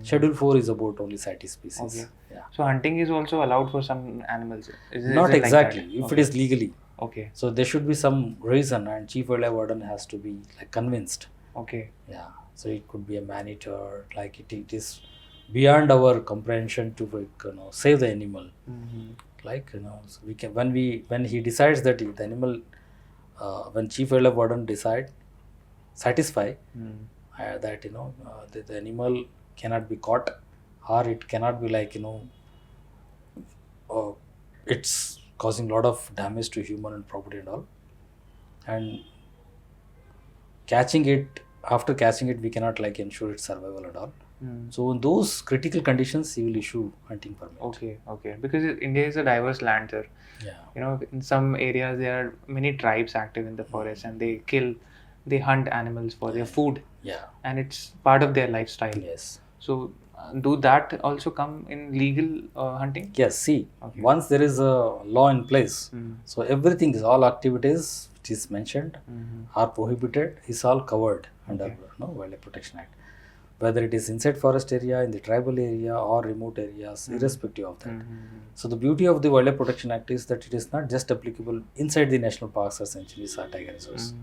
Speaker 1: Schedule 4 is about only CITES species.
Speaker 2: Okay.
Speaker 1: Yeah.
Speaker 2: So hunting is also allowed for some animals.
Speaker 1: Not
Speaker 2: it
Speaker 1: exactly.
Speaker 2: Like that?
Speaker 1: If it is legally.
Speaker 2: Okay.
Speaker 1: So there should be some reason, and Chief Wildlife Warden has to be like convinced.
Speaker 2: Okay.
Speaker 1: Yeah. So it could be a man-eater. Like it is beyond our comprehension to save the animal. Like so we can when he decides that the animal, when Chief Wildlife Warden satisfy that the animal cannot be caught, or it cannot be like it's causing a lot of damage to human and property and all, and after catching it we cannot like ensure its survival and all. So in those critical conditions he will issue hunting permit.
Speaker 2: Okay, because India is a diverse land, sir.
Speaker 1: Yeah.
Speaker 2: In some areas there are many tribes active in the forest, and they hunt animals for their food.
Speaker 1: Yeah.
Speaker 2: And it's part of their lifestyle.
Speaker 1: Yes.
Speaker 2: So do that also come in legal hunting?
Speaker 1: Yes. See, once there is a law in place, so everything is all activities which is mentioned are prohibited is all covered under Wildlife Protection Act. Whether it is inside forest area, in the tribal area or remote areas, irrespective of that. So the beauty of the Wildlife Protection Act is that it is not just applicable inside the national parks or sanctuaries or tiger reserves.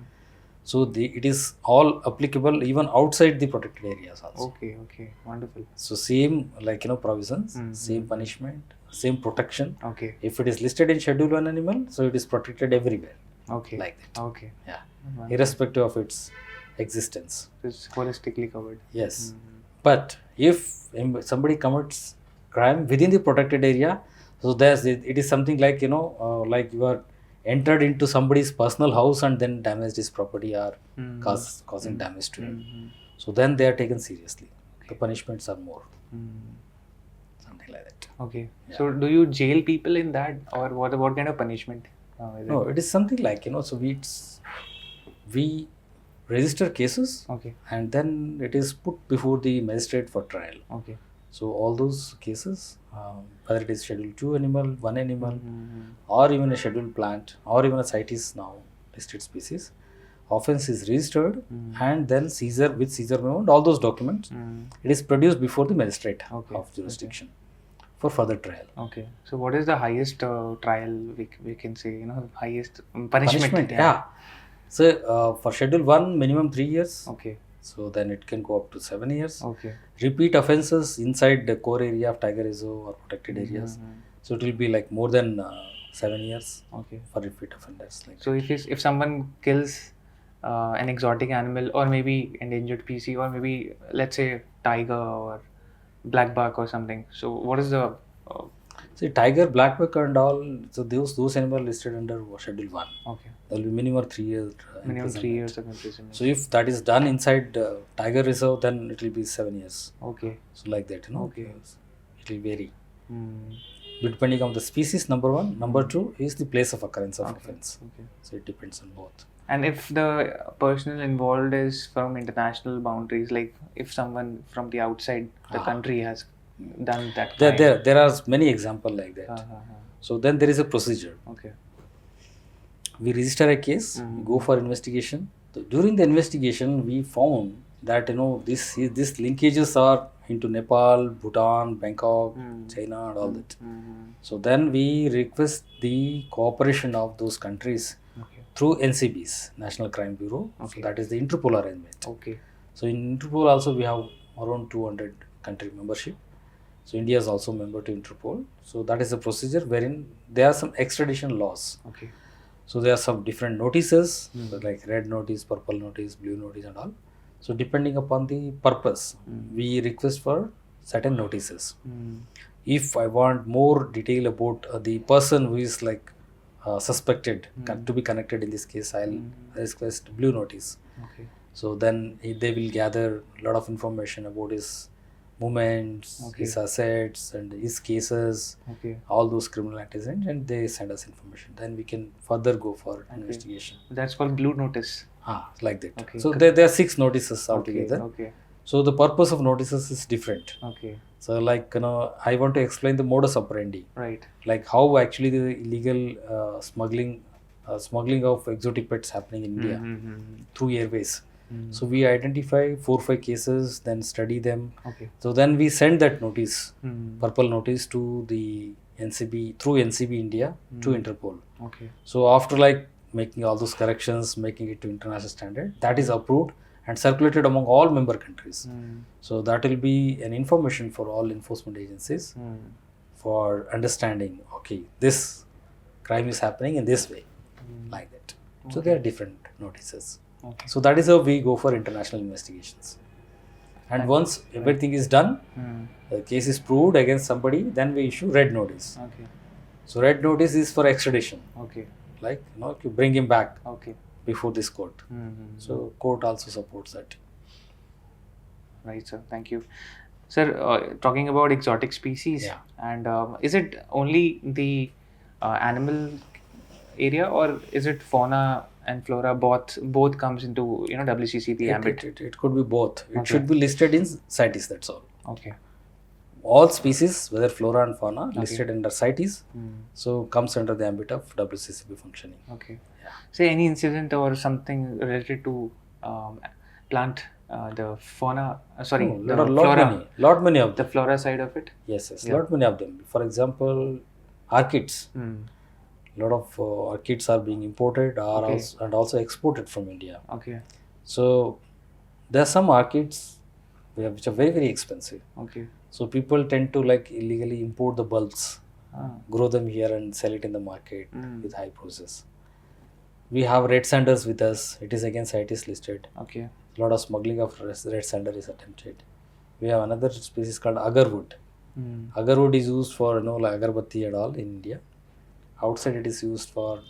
Speaker 1: So it is all applicable even outside the protected areas also.
Speaker 2: Okay, wonderful.
Speaker 1: So same provisions, same punishment, same protection.
Speaker 2: Okay.
Speaker 1: If it is listed in Schedule 1 animal, so it is protected everywhere.
Speaker 2: Okay.
Speaker 1: Like that.
Speaker 2: Okay.
Speaker 1: Yeah. Irrespective of its existence.
Speaker 2: It's holistically covered.
Speaker 1: Yes. But if somebody commits crime within the protected area, so it is something like like you are entered into somebody's personal house and then damaged his property or causing damage to him. So then they are taken seriously. The punishments are more. Something like that.
Speaker 2: Okay.
Speaker 1: Yeah.
Speaker 2: So do you jail people in that, or what kind of punishment?
Speaker 1: No, it is something like so we register cases.
Speaker 2: Okay.
Speaker 1: And then it is put before the magistrate for trial.
Speaker 2: Okay.
Speaker 1: So all those cases, whether it is Schedule 2 animal, 1 animal, or even a scheduled plant, or even a CITES now listed species, offence is registered and then seizure memo and all those documents, it is produced before the magistrate of jurisdiction for further trial.
Speaker 2: Okay. So what is the highest trial we can say, highest punishment?
Speaker 1: Yeah. So for Schedule 1, minimum 3 years.
Speaker 2: Okay.
Speaker 1: So then it can go up to 7 years.
Speaker 2: Okay.
Speaker 1: Repeat offences inside the core area of tiger reserve or protected areas. So it will be like more than 7 years.
Speaker 2: Okay.
Speaker 1: For repeat offenders. Like
Speaker 2: so if someone kills an exotic animal, or maybe endangered species, or maybe let's say tiger or black buck or something. So what is the
Speaker 1: see, tiger, black buck and all, so those animals listed under Schedule 1.
Speaker 2: Okay.
Speaker 1: There will be minimum 3 years.
Speaker 2: Minimum 3 years of imprisonment.
Speaker 1: So if that is done inside tiger reserve, then it will be 7 years.
Speaker 2: Okay.
Speaker 1: So like that,
Speaker 2: Okay.
Speaker 1: It will vary. Depending on the species, number 1. Number 2 is the place of occurrence of offence.
Speaker 2: Okay.
Speaker 1: So it depends on both.
Speaker 2: And if the personnel involved is from international boundaries, like if someone from the outside the country has done that crime.
Speaker 1: There are many examples like that. So then there is a procedure.
Speaker 2: Okay.
Speaker 1: We register a case, go for investigation. So during the investigation, we found that these linkages are into Nepal, Bhutan, Bangkok, China, and all that. So then we request the cooperation of those countries through NCBs, National Crime Bureau.
Speaker 2: Okay.
Speaker 1: So that is the Interpol arrangement.
Speaker 2: Okay.
Speaker 1: So in Interpol also we have around 200 country membership. So India is also member to Interpol. So that is a procedure wherein there are some extradition laws.
Speaker 2: Okay.
Speaker 1: So there are some different notices,
Speaker 2: Mm.
Speaker 1: like red notice, purple notice, blue notice, and all. So depending upon the purpose, we request for certain notices.
Speaker 2: Mm.
Speaker 1: If I want more detail about the person who is like suspected to be connected in this case, I'll request blue notice.
Speaker 2: Okay.
Speaker 1: So then they will gather a lot of information about his movements,
Speaker 2: Okay.
Speaker 1: his assets, and his cases,
Speaker 2: Okay.
Speaker 1: all those criminal antecedents, and they send us information. Then we can further go for investigation.
Speaker 2: That's called blue notice.
Speaker 1: Like that.
Speaker 2: Okay.
Speaker 1: So there are 6 notices altogether.
Speaker 2: Okay.
Speaker 1: So the purpose of notices is different.
Speaker 2: Okay.
Speaker 1: So like I want to explain the modus operandi,
Speaker 2: Right.
Speaker 1: like how actually the illegal smuggling of exotic pets happening in India through airways. So we identify 4-5 cases, then study them.
Speaker 2: Okay.
Speaker 1: So then we send that notice, purple notice, to the NCB through NCB India to Interpol.
Speaker 2: Okay.
Speaker 1: So after like making all those corrections, making it to international standard, that is approved and circulated among all member countries. So that will be an information for all enforcement agencies for understanding, okay, this crime is happening in this way, like that. So there are different notices.
Speaker 2: Okay.
Speaker 1: So that is how we go for international investigations. And once everything is done, the case is proved against somebody, then we issue red notice.
Speaker 2: Okay.
Speaker 1: So red notice is for extradition,
Speaker 2: Okay.
Speaker 1: like you bring him back
Speaker 2: Okay.
Speaker 1: before this court. So court also supports that.
Speaker 2: Right, sir. Thank you. Sir, talking about exotic species,
Speaker 1: Yeah.
Speaker 2: and is it only the animal area, or is it fauna and flora both comes into WCCB ambit?
Speaker 1: It could be both. It
Speaker 2: Okay.
Speaker 1: should be listed in CITES, that's all.
Speaker 2: Okay.
Speaker 1: All species, whether flora and fauna, listed under CITES, so comes under the ambit of WCCB functioning.
Speaker 2: Okay.
Speaker 1: Yeah.
Speaker 2: Say any incident or something related to plant, the fauna, sorry,
Speaker 1: No,
Speaker 2: the
Speaker 1: lot many of
Speaker 2: the
Speaker 1: them.
Speaker 2: flora side of it.
Speaker 1: Yes,
Speaker 2: Yeah.
Speaker 1: lot many of them. For example, orchids. Lot of orchids are being imported
Speaker 2: Okay.
Speaker 1: and also exported from India.
Speaker 2: Okay.
Speaker 1: So there are some orchids which are very, very expensive.
Speaker 2: Okay.
Speaker 1: So people tend to like illegally import the bulbs,
Speaker 2: Ah.
Speaker 1: grow them here and sell it in the market
Speaker 2: Mm.
Speaker 1: with high prices. We have red sanders with us. It is again CITES listed.
Speaker 2: Okay.
Speaker 1: A lot of smuggling of red sander is attempted. We have another species called agarwood. Agarwood is used for like agarbatti and all in India. Outside it is used for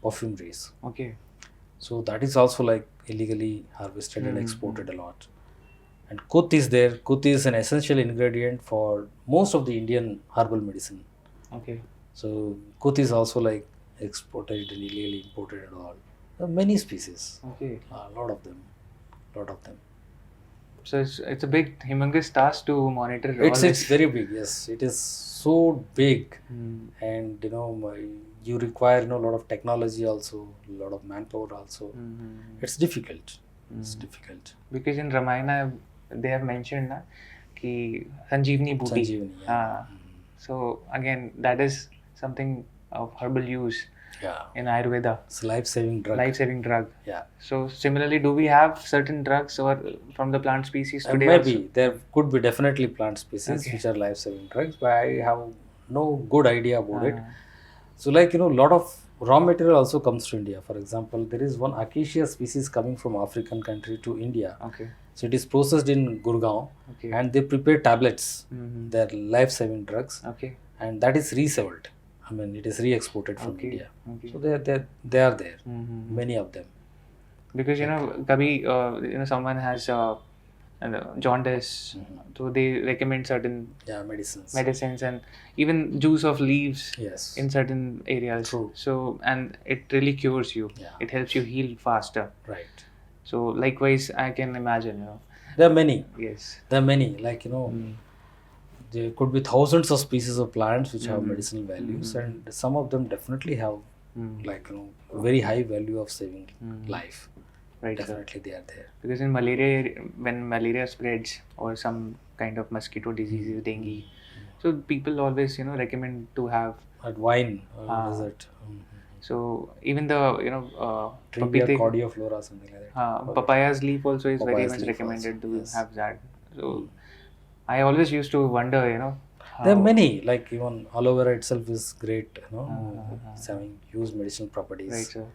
Speaker 1: perfumeries.
Speaker 2: Okay.
Speaker 1: So that is also like illegally harvested and exported a lot. And kuth is there. Kuth is an essential ingredient for most of the Indian herbal medicine.
Speaker 2: Okay.
Speaker 1: So kuth is also like exported and illegally imported and all. There are many species.
Speaker 2: Okay.
Speaker 1: A lot of them.
Speaker 2: So it's a big, humongous task to monitor all
Speaker 1: It's
Speaker 2: this.
Speaker 1: very big. Yes, it is so big, and you require a lot of technology also, a lot of manpower also. It's difficult. It's difficult.
Speaker 2: Because in Ramayana they have mentioned na ki Sanjeevani Booty.
Speaker 1: Sanjeevani, yeah.
Speaker 2: So again, that is something of herbal use
Speaker 1: Yeah,
Speaker 2: in Ayurveda,
Speaker 1: it's a life-saving drug.
Speaker 2: life-saving drug.
Speaker 1: Yeah,
Speaker 2: So similarly, do we have certain drugs or from the plant species today?
Speaker 1: maybe
Speaker 2: also?
Speaker 1: there could be definitely plant species
Speaker 2: Okay.
Speaker 1: which are life-saving drugs, but I have no good idea about it.
Speaker 2: Ah.
Speaker 1: So like a lot of raw material also comes to India. For example, there is one acacia species coming from African country to India.
Speaker 2: Okay.
Speaker 1: So it is processed in Gurgaon,
Speaker 2: Okay.
Speaker 1: and they prepare tablets.
Speaker 2: Mhm.
Speaker 1: They're life-saving drugs,
Speaker 2: Okay.
Speaker 1: and that is resold. I mean, it is re-exported from
Speaker 2: Okay.
Speaker 1: India.
Speaker 2: Okay.
Speaker 1: So they are there,
Speaker 2: Mhm.
Speaker 1: many of them.
Speaker 2: Because kabhi someone has jaundice, so they recommend certain
Speaker 1: Yeah, medicines.
Speaker 2: medicines and even juice of leaves
Speaker 1: Yes.
Speaker 2: in certain areas.
Speaker 1: True.
Speaker 2: So and it really cures you.
Speaker 1: Yeah.
Speaker 2: It helps you heal faster.
Speaker 1: Right.
Speaker 2: So likewise, I can imagine.
Speaker 1: There are many.
Speaker 2: Yes.
Speaker 1: There are many. Like there could be thousands of species of plants which have medicinal values, and some of them definitely have like very high value of saving life.
Speaker 2: Right. Sir.
Speaker 1: Definitely they are there.
Speaker 2: Because in malaria, when malaria spreads or some kind of mosquito diseases, dengue, so people always recommend to have.
Speaker 1: But wine, what is it?
Speaker 2: So even the
Speaker 1: Trivia
Speaker 2: papite-
Speaker 1: cordioflora, something like that.
Speaker 2: papaya's leaf also is very
Speaker 1: Papayas
Speaker 2: much
Speaker 1: leaf
Speaker 2: recommended
Speaker 1: also,
Speaker 2: to
Speaker 1: yes.
Speaker 2: have that. So I always used to wonder,
Speaker 1: There are
Speaker 2: How?
Speaker 1: many, like even aloe vera itself is great, it's
Speaker 2: Uh,
Speaker 1: having huge medicinal properties.
Speaker 2: right, sir.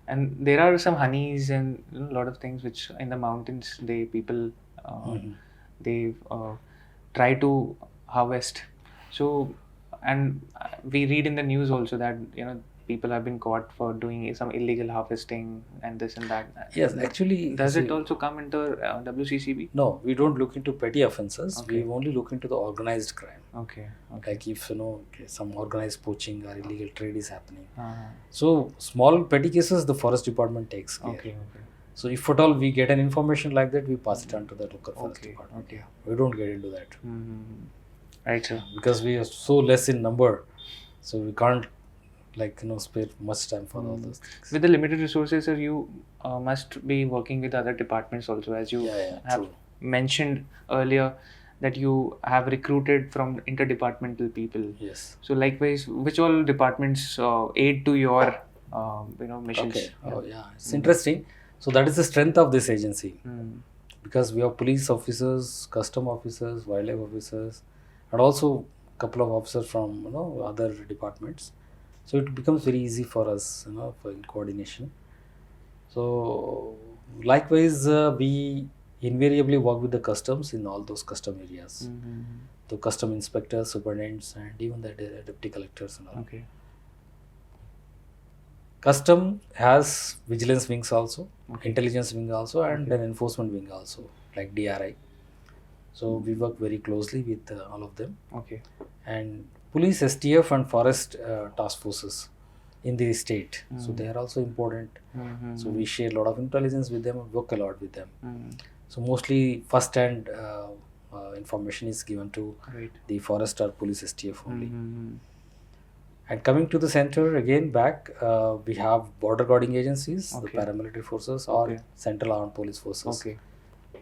Speaker 2: And there are some honeys and a lot of things which in the mountains people
Speaker 1: Mhm.
Speaker 2: they try to harvest. So, and we read in the news also that people have been caught for doing some illegal harvesting and this and that.
Speaker 1: Yes, actually,
Speaker 2: Does it
Speaker 1: see,
Speaker 2: also come into WCCB?
Speaker 1: no, we don't look into petty offences.
Speaker 2: Okay.
Speaker 1: We only look into the organized crime.
Speaker 2: Okay. Okay.
Speaker 1: Like if some organized poaching or illegal trade is happening.
Speaker 2: Uh,
Speaker 1: So small petty cases, the forest department takes care.
Speaker 2: okay. Okay.
Speaker 1: So if at all we get an information like that, we pass it on to the local forest
Speaker 2: Okay,
Speaker 1: department.
Speaker 2: okay.
Speaker 1: Yeah. We don't get into that
Speaker 2: Mm-hmm. Right, sir.
Speaker 1: because we are so less in number, so we can't spare much time for all those things.
Speaker 2: With the limited resources, sir, you must be working with other departments also, as you
Speaker 1: Yeah,
Speaker 2: have
Speaker 1: true.
Speaker 2: mentioned earlier that you have recruited from interdepartmental people.
Speaker 1: Yes.
Speaker 2: So, likewise, which all departments aid to your missions?
Speaker 1: Okay. Oh yeah, it's interesting. So that is the strength of this agency
Speaker 2: Mm.
Speaker 1: because we have police officers, custom officers, wildlife officers, and also a couple of officers from other departments. So it becomes very easy for us, for coordination. So likewise, we invariably work with the customs in all those custom areas.
Speaker 2: Mm-hmm.
Speaker 1: The custom inspectors, superintendents, and even the deputy collectors and all.
Speaker 2: Okay.
Speaker 1: Custom has vigilance wings also,
Speaker 2: Okay.
Speaker 1: intelligence wing also, and
Speaker 2: Okay.
Speaker 1: an enforcement wing also, like DRI. So we work very closely with all of them.
Speaker 2: Okay.
Speaker 1: And police, STF, and forest task forces in the state. So they are also important.
Speaker 2: Mm-hmm.
Speaker 1: So we share a lot of intelligence with them and work a lot with them.
Speaker 2: Mm.
Speaker 1: So mostly first-hand information is given to
Speaker 2: Right.
Speaker 1: the forest or police STF only.
Speaker 2: Mm-hmm.
Speaker 1: And coming to the center again back, we have border guarding agencies,
Speaker 2: Okay.
Speaker 1: the paramilitary forces, or
Speaker 2: Okay.
Speaker 1: central armed police forces.
Speaker 2: Okay.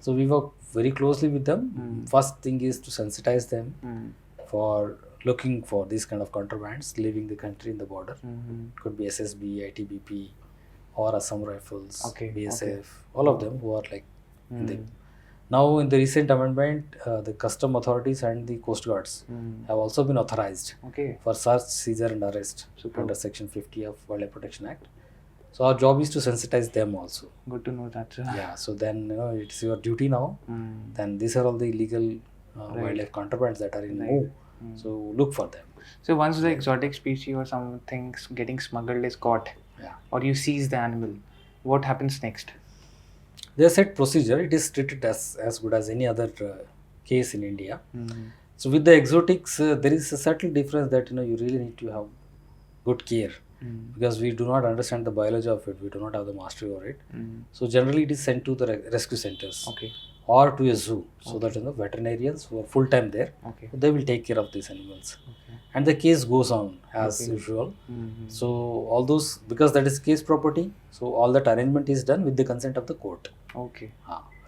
Speaker 1: So we work very closely with them.
Speaker 2: Mm.
Speaker 1: First thing is to sensitize them
Speaker 2: Mm.
Speaker 1: for looking for these kind of contrabands leaving the country in the border.
Speaker 2: Mm-hmm.
Speaker 1: Could be SSB, ITBP, or Assam Rifles,
Speaker 2: Okay,
Speaker 1: BSF, all of them who are like in the.
Speaker 2: Mm.
Speaker 1: Now in the recent amendment, the custom authorities and the coast guards
Speaker 2: Mm.
Speaker 1: have also been authorized
Speaker 2: Okay.
Speaker 1: for search, seizure, and arrest
Speaker 2: Super.
Speaker 1: under Section 50 of Wildlife Protection Act. So our job is to sensitize them also.
Speaker 2: Good to know that, sir.
Speaker 1: Yeah. So then it's your duty now.
Speaker 2: Mm.
Speaker 1: Then these are all the illegal
Speaker 2: Right.
Speaker 1: wildlife contrabands that are in
Speaker 2: Right.
Speaker 1: move.
Speaker 2: Mm.
Speaker 1: So look for them.
Speaker 2: So once the exotic species or something getting smuggled is caught,
Speaker 1: Yeah.
Speaker 2: or you seize the animal, what happens next?
Speaker 1: There's a set procedure. It is treated as good as any other case in India.
Speaker 2: Mm.
Speaker 1: So with the exotics, there is a subtle difference that you really need to have good care
Speaker 2: Mm.
Speaker 1: because we do not understand the biology of it. We do not have the mastery over it.
Speaker 2: Mm.
Speaker 1: So generally, it is sent to the rescue centers
Speaker 2: Okay.
Speaker 1: or to a zoo, so that veterinarians who are full time there,
Speaker 2: Okay.
Speaker 1: they will take care of these animals.
Speaker 2: Okay.
Speaker 1: And the case goes on as
Speaker 2: Okay.
Speaker 1: usual.
Speaker 2: Mm-hmm.
Speaker 1: So all those, because that is case property, so all that arrangement is done with the consent of the court,
Speaker 2: Okay.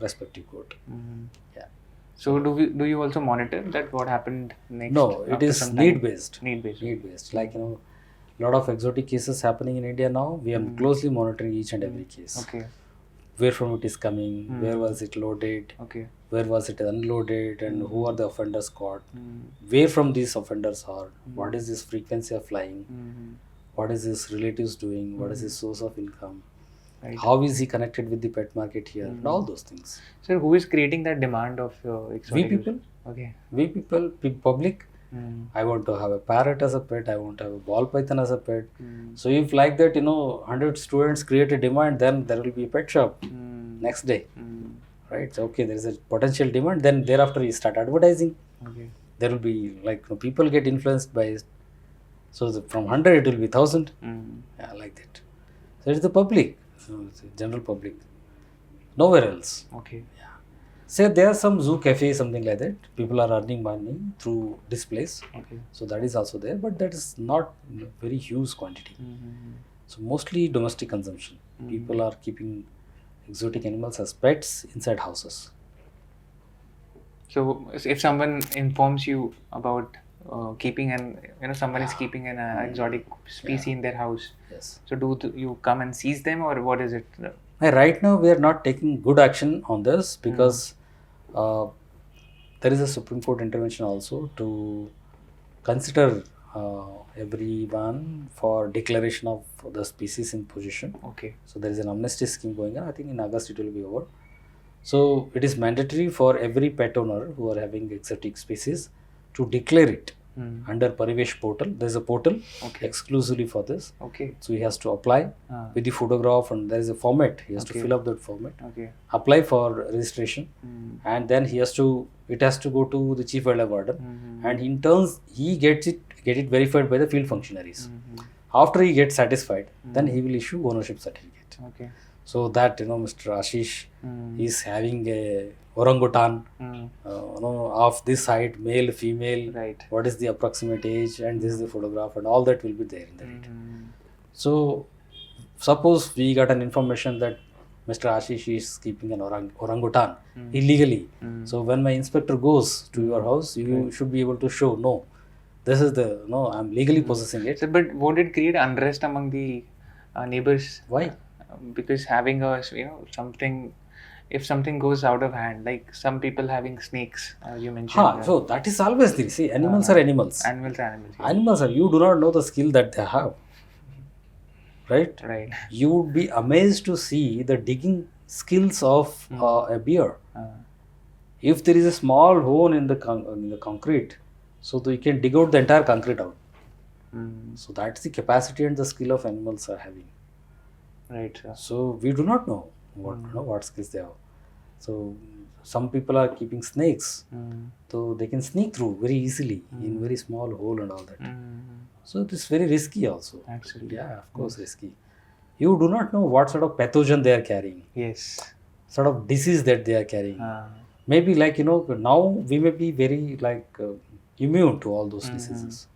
Speaker 1: respective court.
Speaker 2: Mm-hmm.
Speaker 1: Yeah.
Speaker 2: So do you also monitor that what happened next?
Speaker 1: No, it
Speaker 2: after
Speaker 1: is
Speaker 2: some time?
Speaker 1: need based.
Speaker 2: Need based.
Speaker 1: Need based. Like lot of exotic cases happening in India now. We are closely monitoring each and every case.
Speaker 2: Okay.
Speaker 1: Where from it is coming, where was it loaded,
Speaker 2: Okay.
Speaker 1: where was it unloaded, and who are the offenders caught,
Speaker 2: Mm.
Speaker 1: where from these offenders are, what is this frequency of flying,
Speaker 2: Mm-hmm.
Speaker 1: what is his relatives doing, what is his source of income,
Speaker 2: Right.
Speaker 1: how is he connected with the pet market here, and all those things.
Speaker 2: So who is creating that demand of exotic?
Speaker 1: We people,
Speaker 2: Okay.
Speaker 1: public.
Speaker 2: Mm.
Speaker 1: I want to have a parrot as a pet. I want to have a ball python as a pet.
Speaker 2: Mm.
Speaker 1: So if like that, 100 students create a demand, then there will be a pet shop
Speaker 2: Mm.
Speaker 1: next day,
Speaker 2: Mm.
Speaker 1: right? So okay, there is a potential demand. Then thereafter you start advertising.
Speaker 2: Okay.
Speaker 1: There will be people get influenced by. So from 100 it will be 1,000.
Speaker 2: Mm.
Speaker 1: Yeah, like that. So it's the public, so it's the general public. Nowhere else.
Speaker 2: Okay.
Speaker 1: Say there are some zoo cafe, something like that. People are earning money through displays.
Speaker 2: Okay.
Speaker 1: So that is also there, but that is not very huge quantity.
Speaker 2: Mm-hmm.
Speaker 1: So mostly domestic consumption. People are keeping exotic animals as pets inside houses.
Speaker 2: So if someone informs you about keeping someone is keeping an exotic species in their house,
Speaker 1: Yes.
Speaker 2: so you come and seize them, or what is it?
Speaker 1: Right now we are not taking good action on this because there is a Supreme Court intervention also to consider everyone for declaration of the species in position.
Speaker 2: Okay.
Speaker 1: So there is an amnesty scheme going on. I think in August it will be over. So it is mandatory for every pet owner who are having exotic species to declare it under Parivesh portal. There is a portal exclusively for this.
Speaker 2: Okay.
Speaker 1: So he has to apply with the photograph, and there is a format. He has to fill up that format.
Speaker 2: Okay.
Speaker 1: Apply for registration, and then it has to go to the chief wildlife warden, and in turns he get it verified by the field functionaries. After he gets satisfied, then he will issue ownership certificate.
Speaker 2: Okay.
Speaker 1: So that Mr. Ashish is having a orangutan of this height, male, female,
Speaker 2: Right.
Speaker 1: what is the approximate age, and this is the photograph, and all that will be there in the data. So suppose we got an information that Mr. Ashish is keeping an orangutan illegally. So when my inspector goes to your house, you should be able to show, no, this is I'm legally possessing it.
Speaker 2: So, but won't it create unrest among the neighbors?
Speaker 1: Why?
Speaker 2: Because having something, if something goes out of hand, like some people having snakes, you mentioned.
Speaker 1: So that is always the, see, animals are animals.
Speaker 2: Animals are animals. Yeah.
Speaker 1: Animals are, you do not know the skill that they have. Right?
Speaker 2: Right.
Speaker 1: You would be amazed to see the digging skills of a bear. If there is a small hole in the concrete, so you can dig out the entire concrete out. So that's the capacity and the skill of animals are having.
Speaker 2: Right.
Speaker 1: So we do not know what skills they have. So some people are keeping snakes, so they can sneak through very easily in very small hole and all that. So it is very risky also.
Speaker 2: Absolutely.
Speaker 1: Yeah, of course, risky. You do not know what sort of pathogen they are carrying.
Speaker 2: Yes.
Speaker 1: Sort of disease that they are carrying. Maybe now we may be very immune to all those diseases.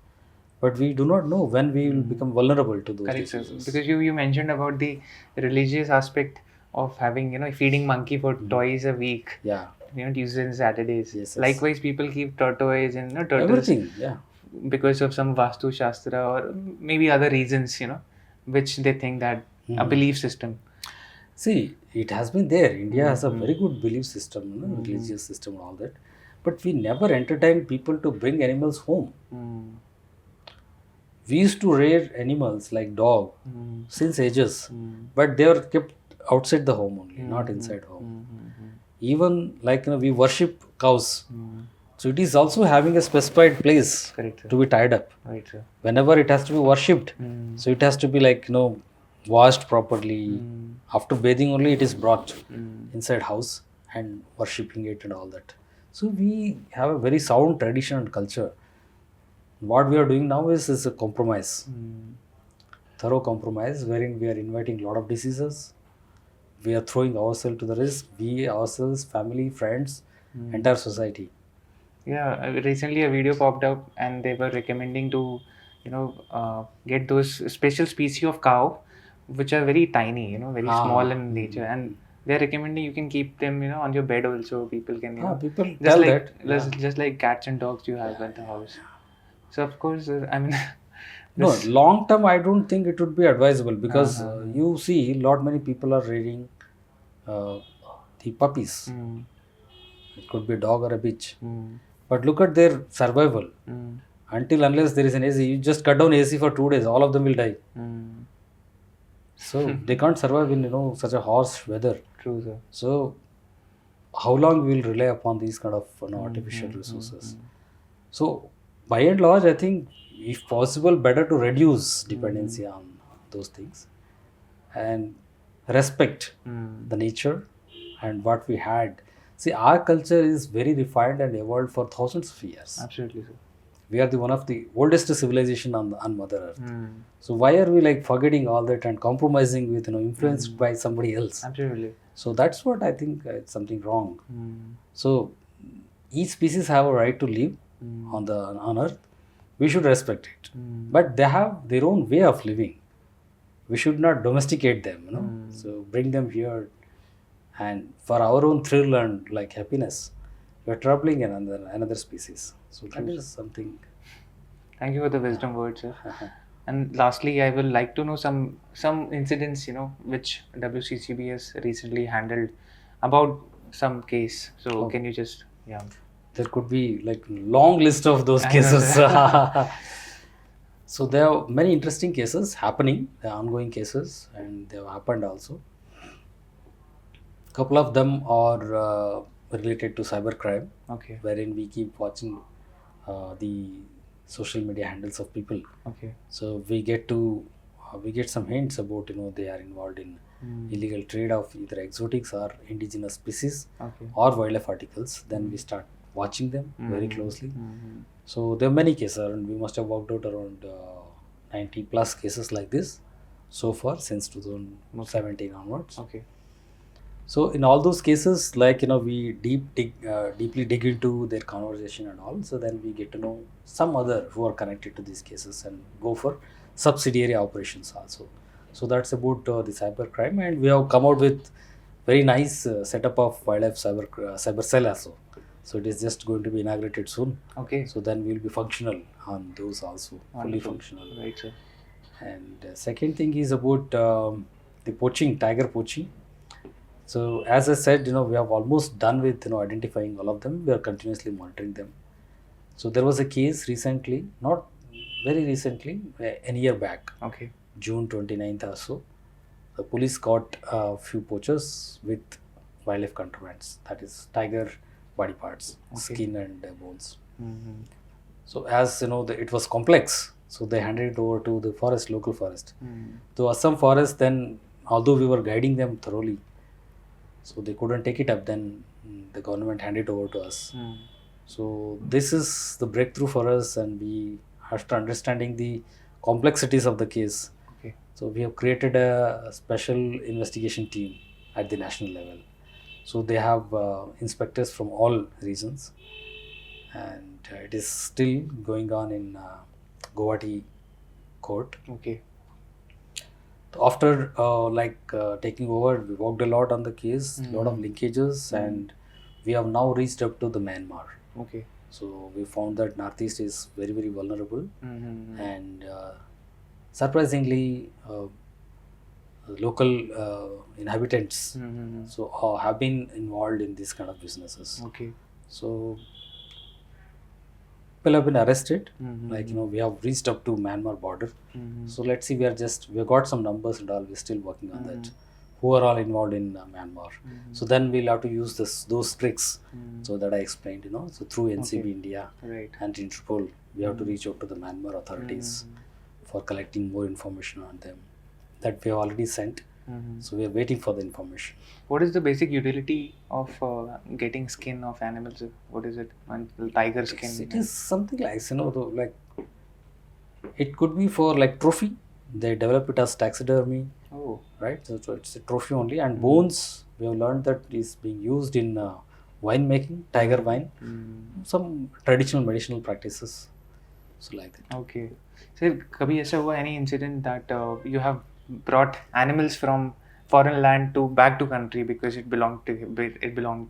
Speaker 1: But we do not know when we will become vulnerable to those diseases.
Speaker 2: Because you mentioned about the religious aspect of having, feeding monkey for twice a week.
Speaker 1: Yeah.
Speaker 2: Tuesdays and Saturdays.
Speaker 1: Yes.
Speaker 2: Likewise, people keep tortoise and turtles.
Speaker 1: Everything, yeah.
Speaker 2: Because of some Vastu Shastra or maybe other reasons, which they think that a belief system.
Speaker 1: See, it has been there. India has a very good belief system, religious system and all that. But we never entertain people to bring animals home. We used to rear animals like dog since ages, but they are kept outside the home only, not inside home. Even we worship cows. So it is also having a specified place to be tied up.
Speaker 2: Right, sir.
Speaker 1: Whenever it has to be worshipped, so it has to be washed properly. After bathing only it is brought inside house and worshipping it and all that. So we have a very sound tradition and culture. What we are doing now is a compromise, thorough compromise, wherein we are inviting a lot of diseases. We are throwing ourselves to the risk. We ourselves, family, friends, entire society.
Speaker 2: Yeah, recently a video popped up and they were recommending to, get those special species of cow, which are very tiny, very small in nature, and they're recommending you can keep them, on your bed also. People can,
Speaker 1: people
Speaker 2: just
Speaker 1: tell
Speaker 2: like
Speaker 1: that.
Speaker 2: just like cats and dogs you have at the house. So of course, I mean,
Speaker 1: No, long term I don't think it would be advisable because you see many people are rearing the puppies. It could be a dog or a bitch. But look at their survival. Unless there is an AC, you just cut down AC for 2 days, all of them will die. So they can't survive in such a harsh weather.
Speaker 2: True, sir.
Speaker 1: So how long we will rely upon these kind of artificial resources? So by and large, I think if possible, better to reduce dependency on those things and respect the nature and what we had. See, our culture is very refined and evolved for thousands of years.
Speaker 2: Absolutely, sir.
Speaker 1: We are one of the oldest civilization on Mother Earth. So why are we forgetting all that and compromising with influenced by somebody else?
Speaker 2: Absolutely.
Speaker 1: So that's what I think it's something wrong. So each species have a right to live on Earth. We should respect it. But they have their own way of living. We should not domesticate them. So bring them here. And for our own thrill and happiness, we are troubling another species. So that is something.
Speaker 2: Thank you for the wisdom words, sir. And lastly, I will like to know some incidents, which WCCB has recently handled about some case. So can you just
Speaker 1: There could be like long list of those
Speaker 2: I know,
Speaker 1: cases.
Speaker 2: sir.
Speaker 1: So there are many interesting cases happening, the ongoing cases, and they have happened also. Couple of them are related to cybercrime,
Speaker 2: Okay.
Speaker 1: wherein we keep watching the social media handles of people.
Speaker 2: Okay.
Speaker 1: So we get some hints about they are involved in illegal trade of either exotics or indigenous species
Speaker 2: Okay.
Speaker 1: or wildlife articles. Then we start watching them very closely. So there are many cases, and we must have worked out around 90 plus cases like this so far since 2017 onwards.
Speaker 2: Okay.
Speaker 1: So in all those cases, like we deeply dig into their conversation and all. So then we get to know some other who are connected to these cases and go for subsidiary operations also. So that's about the cybercrime, and we have come out with very nice setup of wildlife cyber cell also. So it is just going to be inaugurated soon.
Speaker 2: Okay.
Speaker 1: So then we will be functional on those also, fully
Speaker 2: Wonderful.
Speaker 1: functional.
Speaker 2: Right, sir.
Speaker 1: And second thing is about the poaching, tiger poaching. So as I said, we have almost done with identifying all of them. We are continuously monitoring them. So there was a case recently, not very recently, a year back,
Speaker 2: Okay.
Speaker 1: June 29th or so. The police caught a few poachers with wildlife contrabands, that is tiger body parts,
Speaker 2: Okay.
Speaker 1: skin and bones.
Speaker 2: Mm-hmm.
Speaker 1: So as it was complex, so they handed it over to the forest, local forest. To Assam forest, then although we were guiding them thoroughly, so they couldn't take it up. Then the government handed it over to us. So this is the breakthrough for us, and we after understanding the complexities of the case,
Speaker 2: Okay.
Speaker 1: so we have created a special investigation team at the national level. So they have inspectors from all regions, and it is still going on in Guwahati court.
Speaker 2: Okay.
Speaker 1: After taking over, we worked a lot on the case, lot of linkages, and we have now reached up to the Myanmar.
Speaker 2: Okay.
Speaker 1: So we found that Northeast is very, very vulnerable,
Speaker 2: Mm-hmm.
Speaker 1: and surprisingly, local inhabitants
Speaker 2: Mm-hmm.
Speaker 1: so have been involved in these kind of businesses.
Speaker 2: Okay.
Speaker 1: So people have been arrested.
Speaker 2: Mm-hmm.
Speaker 1: Like we have reached up to Myanmar border.
Speaker 2: Mm-hmm.
Speaker 1: So let's see. We have got some numbers and all. We're still working on that. Who are all involved in Myanmar? So then we'll have to use those tricks. So that I explained. So through NCB
Speaker 2: Okay.
Speaker 1: India
Speaker 2: Right.
Speaker 1: and Interpol, we have to reach out to the Myanmar authorities for collecting more information on them. That we have already sent.
Speaker 2: Mm-hmm.
Speaker 1: So we are waiting for the information.
Speaker 2: What is the basic utility of getting skin of animals? What is it? Tiger skin.
Speaker 1: It is something like like it could be for like trophy. They develop it as taxidermy,
Speaker 2: Oh.
Speaker 1: right? So it's a trophy only. And bones, we have learned that is being used in wine making, tiger wine, some traditional medicinal practices. So like that.
Speaker 2: Okay. So, कभी ऐसा हुआ any incident that you have brought animals from foreign land back to country because it belonged.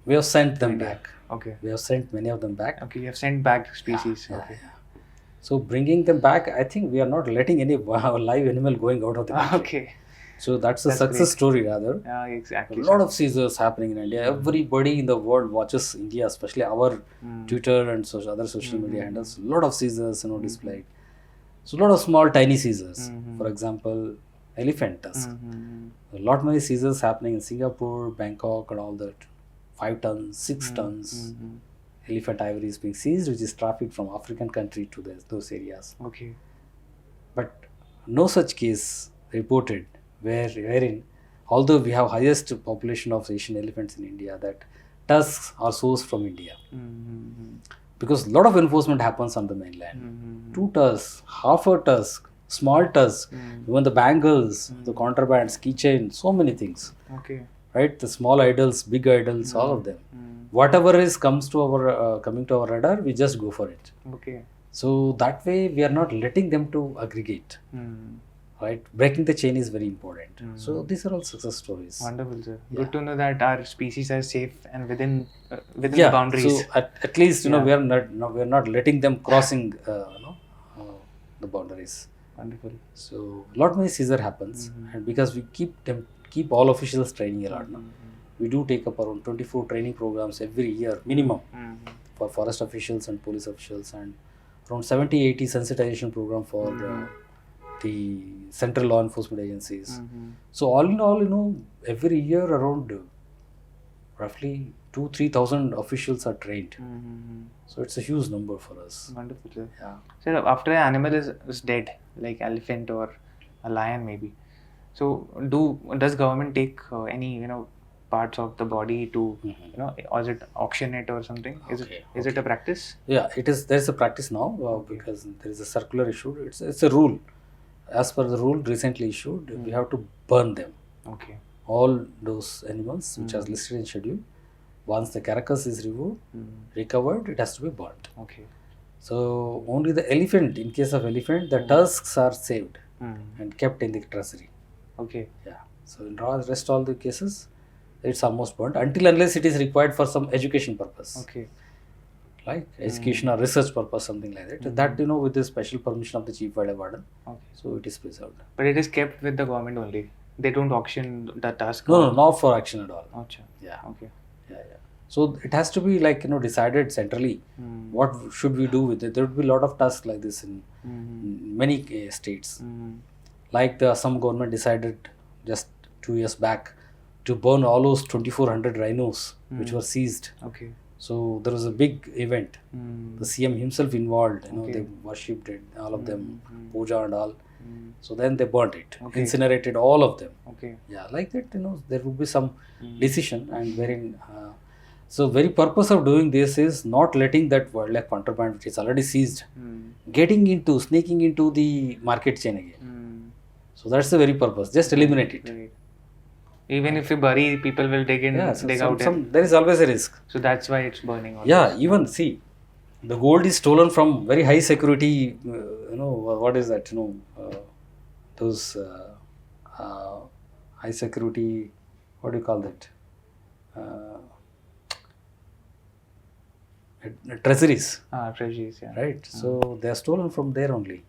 Speaker 1: We have sent them
Speaker 2: India.
Speaker 1: back.
Speaker 2: Okay.
Speaker 1: We have sent many of them back.
Speaker 2: Okay. You have sent back species.
Speaker 1: Yeah,
Speaker 2: Okay.
Speaker 1: yeah. So bringing them back, I think we are not letting any live animal going out of the country.
Speaker 2: Okay.
Speaker 1: So that's a
Speaker 2: That's
Speaker 1: success
Speaker 2: great.
Speaker 1: story rather.
Speaker 2: Yeah.
Speaker 1: A
Speaker 2: Exactly.
Speaker 1: lot of seizures happening in India. Everybody in the world watches India, especially our Twitter and other social media handles. A lot of seizures, displayed. So a lot of small, tiny seizures. For example, elephant tusk. A lot many seizures happening in Singapore, Bangkok, and all that. 5 tons, 6 tons. Elephant ivory is being seized, which is trafficked from African country to those areas.
Speaker 2: Okay.
Speaker 1: But no such case reported wherein, although we have highest population of Asian elephants in India, that tusks are sourced from India. Because a lot of enforcement happens on the mainland. 2 tusks, half a tusk, small tusk, even the bangles, the contrabands, keychain, so many things.
Speaker 2: Okay.
Speaker 1: Right? The small idols, big idols, all of them. Whatever is coming to our radar, we just go for it.
Speaker 2: Okay.
Speaker 1: So that way we are not letting them to aggregate. Right? Breaking the chain is very important. So these are all success stories.
Speaker 2: Wonderful, sir.
Speaker 1: Yeah.
Speaker 2: Good to know that our species are safe and within the boundaries.
Speaker 1: So at least
Speaker 2: Yeah.
Speaker 1: we are not letting them crossing the boundaries.
Speaker 2: Wonderful.
Speaker 1: So lot many seizure happens, and because we keep all officials training a lot. We do take up around 24 training programs every year minimum for forest officials and police officials, and around 70-80 sensitization program for the central law enforcement agencies. So all in all, every year around roughly 2,000-3,000 officials are trained. So it's a huge number for us.
Speaker 2: Wonderful, sir.
Speaker 1: Yeah.
Speaker 2: So after an animal is dead, like elephant or a lion maybe, so does government take any parts of the body to or is it auction it or something? Is it a practice?
Speaker 1: Yeah, it is. There is a practice now because there is a circular issued. It's a rule. As per the rule recently issued, we have to burn them.
Speaker 2: Okay.
Speaker 1: All those animals which are listed in schedule, once the carcass is recovered, it has to be burnt.
Speaker 2: Okay.
Speaker 1: So only the elephant, in case of elephant, the tusks are saved and kept in the treasury.
Speaker 2: Okay.
Speaker 1: Yeah. So in rest all the cases, it's almost burnt until unless it is required for some education purpose.
Speaker 2: Okay.
Speaker 1: Like education or research purpose, something like that. That with the special permission of the chief wildlife warden.
Speaker 2: Okay.
Speaker 1: So it is preserved.
Speaker 2: But it is kept with the government only. They don't auction the tusk.
Speaker 1: No, not for auction at all.
Speaker 2: Achha.
Speaker 1: Yeah.
Speaker 2: Okay.
Speaker 1: Yeah. So it has to be like decided centrally. What should we do with it? There would be a lot of tasks like this in many states. Like some government decided just 2 years back to burn all those 2,400 rhinos which were seized.
Speaker 2: Okay.
Speaker 1: So there was a big event. The CM himself involved. They worshipped it, all of them, puja and all. So then they burnt it, incinerated all of them.
Speaker 2: Okay.
Speaker 1: Yeah, like that. There would be some decision, and wherein. So very purpose of doing this is not letting that wildlife contraband which is already seized, sneaking into the market chain again. So that's the very purpose. Just eliminate it.
Speaker 2: Right. Even if you bury, people will dig out.
Speaker 1: There is always a risk.
Speaker 2: So that's why it's burning.
Speaker 1: Yeah, even see, the gold is stolen from very high security. What is that? Those high security. What do you call that? Treasuries.
Speaker 2: Treasuries. Yeah.
Speaker 1: Right. So they are stolen from there only.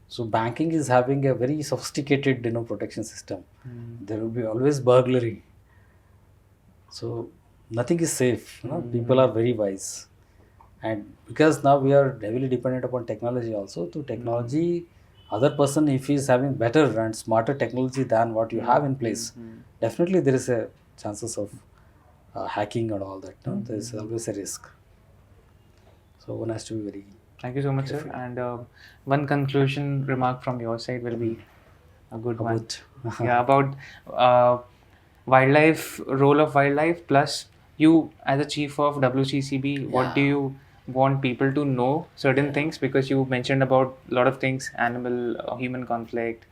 Speaker 1: So banking is having a very sophisticated protection system. There will be always burglary. So nothing is safe. People are very wise, and because now we are heavily dependent upon technology also. To technology, other person if he is having better and smarter technology than what you have in place, definitely there is a chances of hacking and all that. There is always a risk. So one has to be very.
Speaker 2: Thank you so much, sir. And one conclusion remark from your side will be a good one. About wildlife, role of wildlife, plus you as a chief of WCCB, what do you want people to know certain things? Because you mentioned about a lot of things, animal, human conflict.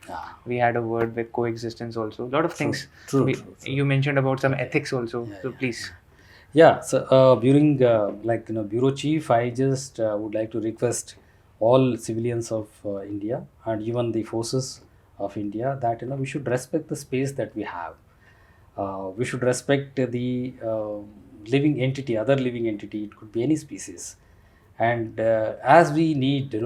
Speaker 2: We had a word with coexistence also. A lot of things.
Speaker 1: True.
Speaker 2: You mentioned about some ethics also. So please.
Speaker 1: Yeah, so during bureau chief, I just would like to request all civilians of India and even the forces of India that we should respect the space that we have. We should respect the living entity, other living entity. It could be any species, and as we need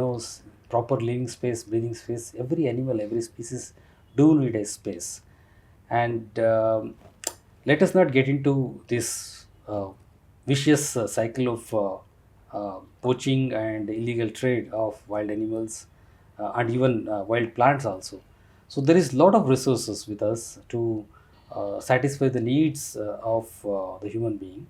Speaker 1: proper living space, breathing space. Every animal, every species do need a space, and let us not get into this vicious cycle of poaching and illegal trade of wild animals and even wild plants also. So there is a lot of resources with us to satisfy the needs of the human being.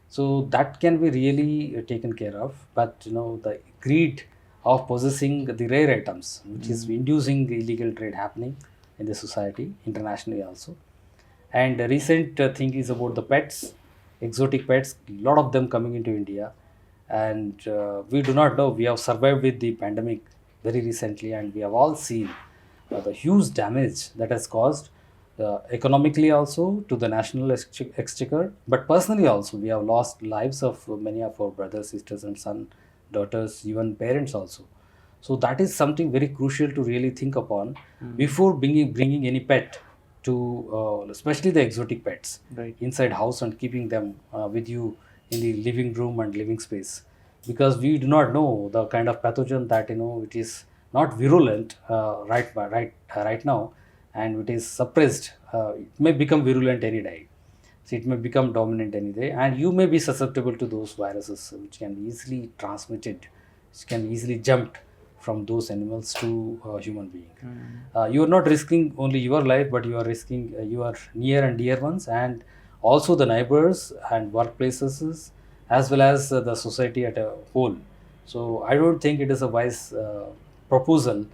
Speaker 1: So that can be really taken care of. But the greed of possessing the rare items, which is inducing illegal trade happening in the society internationally also. And the recent thing is about the pets. Exotic pets, a lot of them coming into India, and we do not know. We have survived with the pandemic very recently, and we have all seen the huge damage that has caused economically also to the national exchequer, but personally also we have lost lives of many of our brothers, sisters and sons, daughters, even parents also. So that is something very crucial to really think upon before bringing any pet to especially the exotic pets inside house and keeping them with you in the living room and living space, because we do not know the kind of pathogen that it is not virulent right now, and it is suppressed. It may become virulent any day. So it may become dominant any day, and you may be susceptible to those viruses which can be easily transmitted, which can be easily jumped from those animals to a human being. You are not risking only your life, but you are risking your near and dear ones, and also the neighbors and workplaces, as well as the society at a whole. So I don't think it is a wise proposal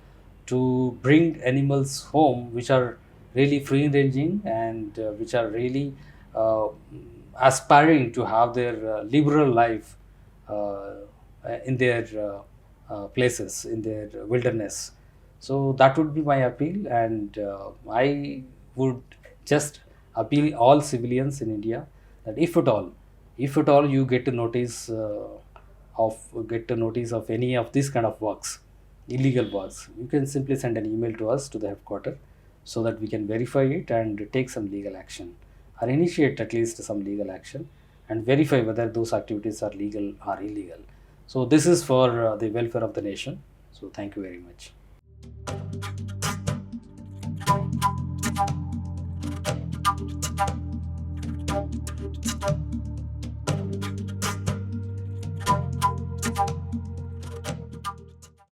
Speaker 1: to bring animals home which are really free ranging and which are really uh, aspiring to have their liberal life uh, in their places, in their wilderness. So that would be my appeal, and I would just appeal all civilians in India that if at all you get a notice of any of these kind of works, illegal works, you can simply send an email to us to the headquarter so that we can verify it and take some legal action, or initiate at least some legal action and verify whether those activities are legal or illegal. So this is for the welfare of the nation. So thank you very much.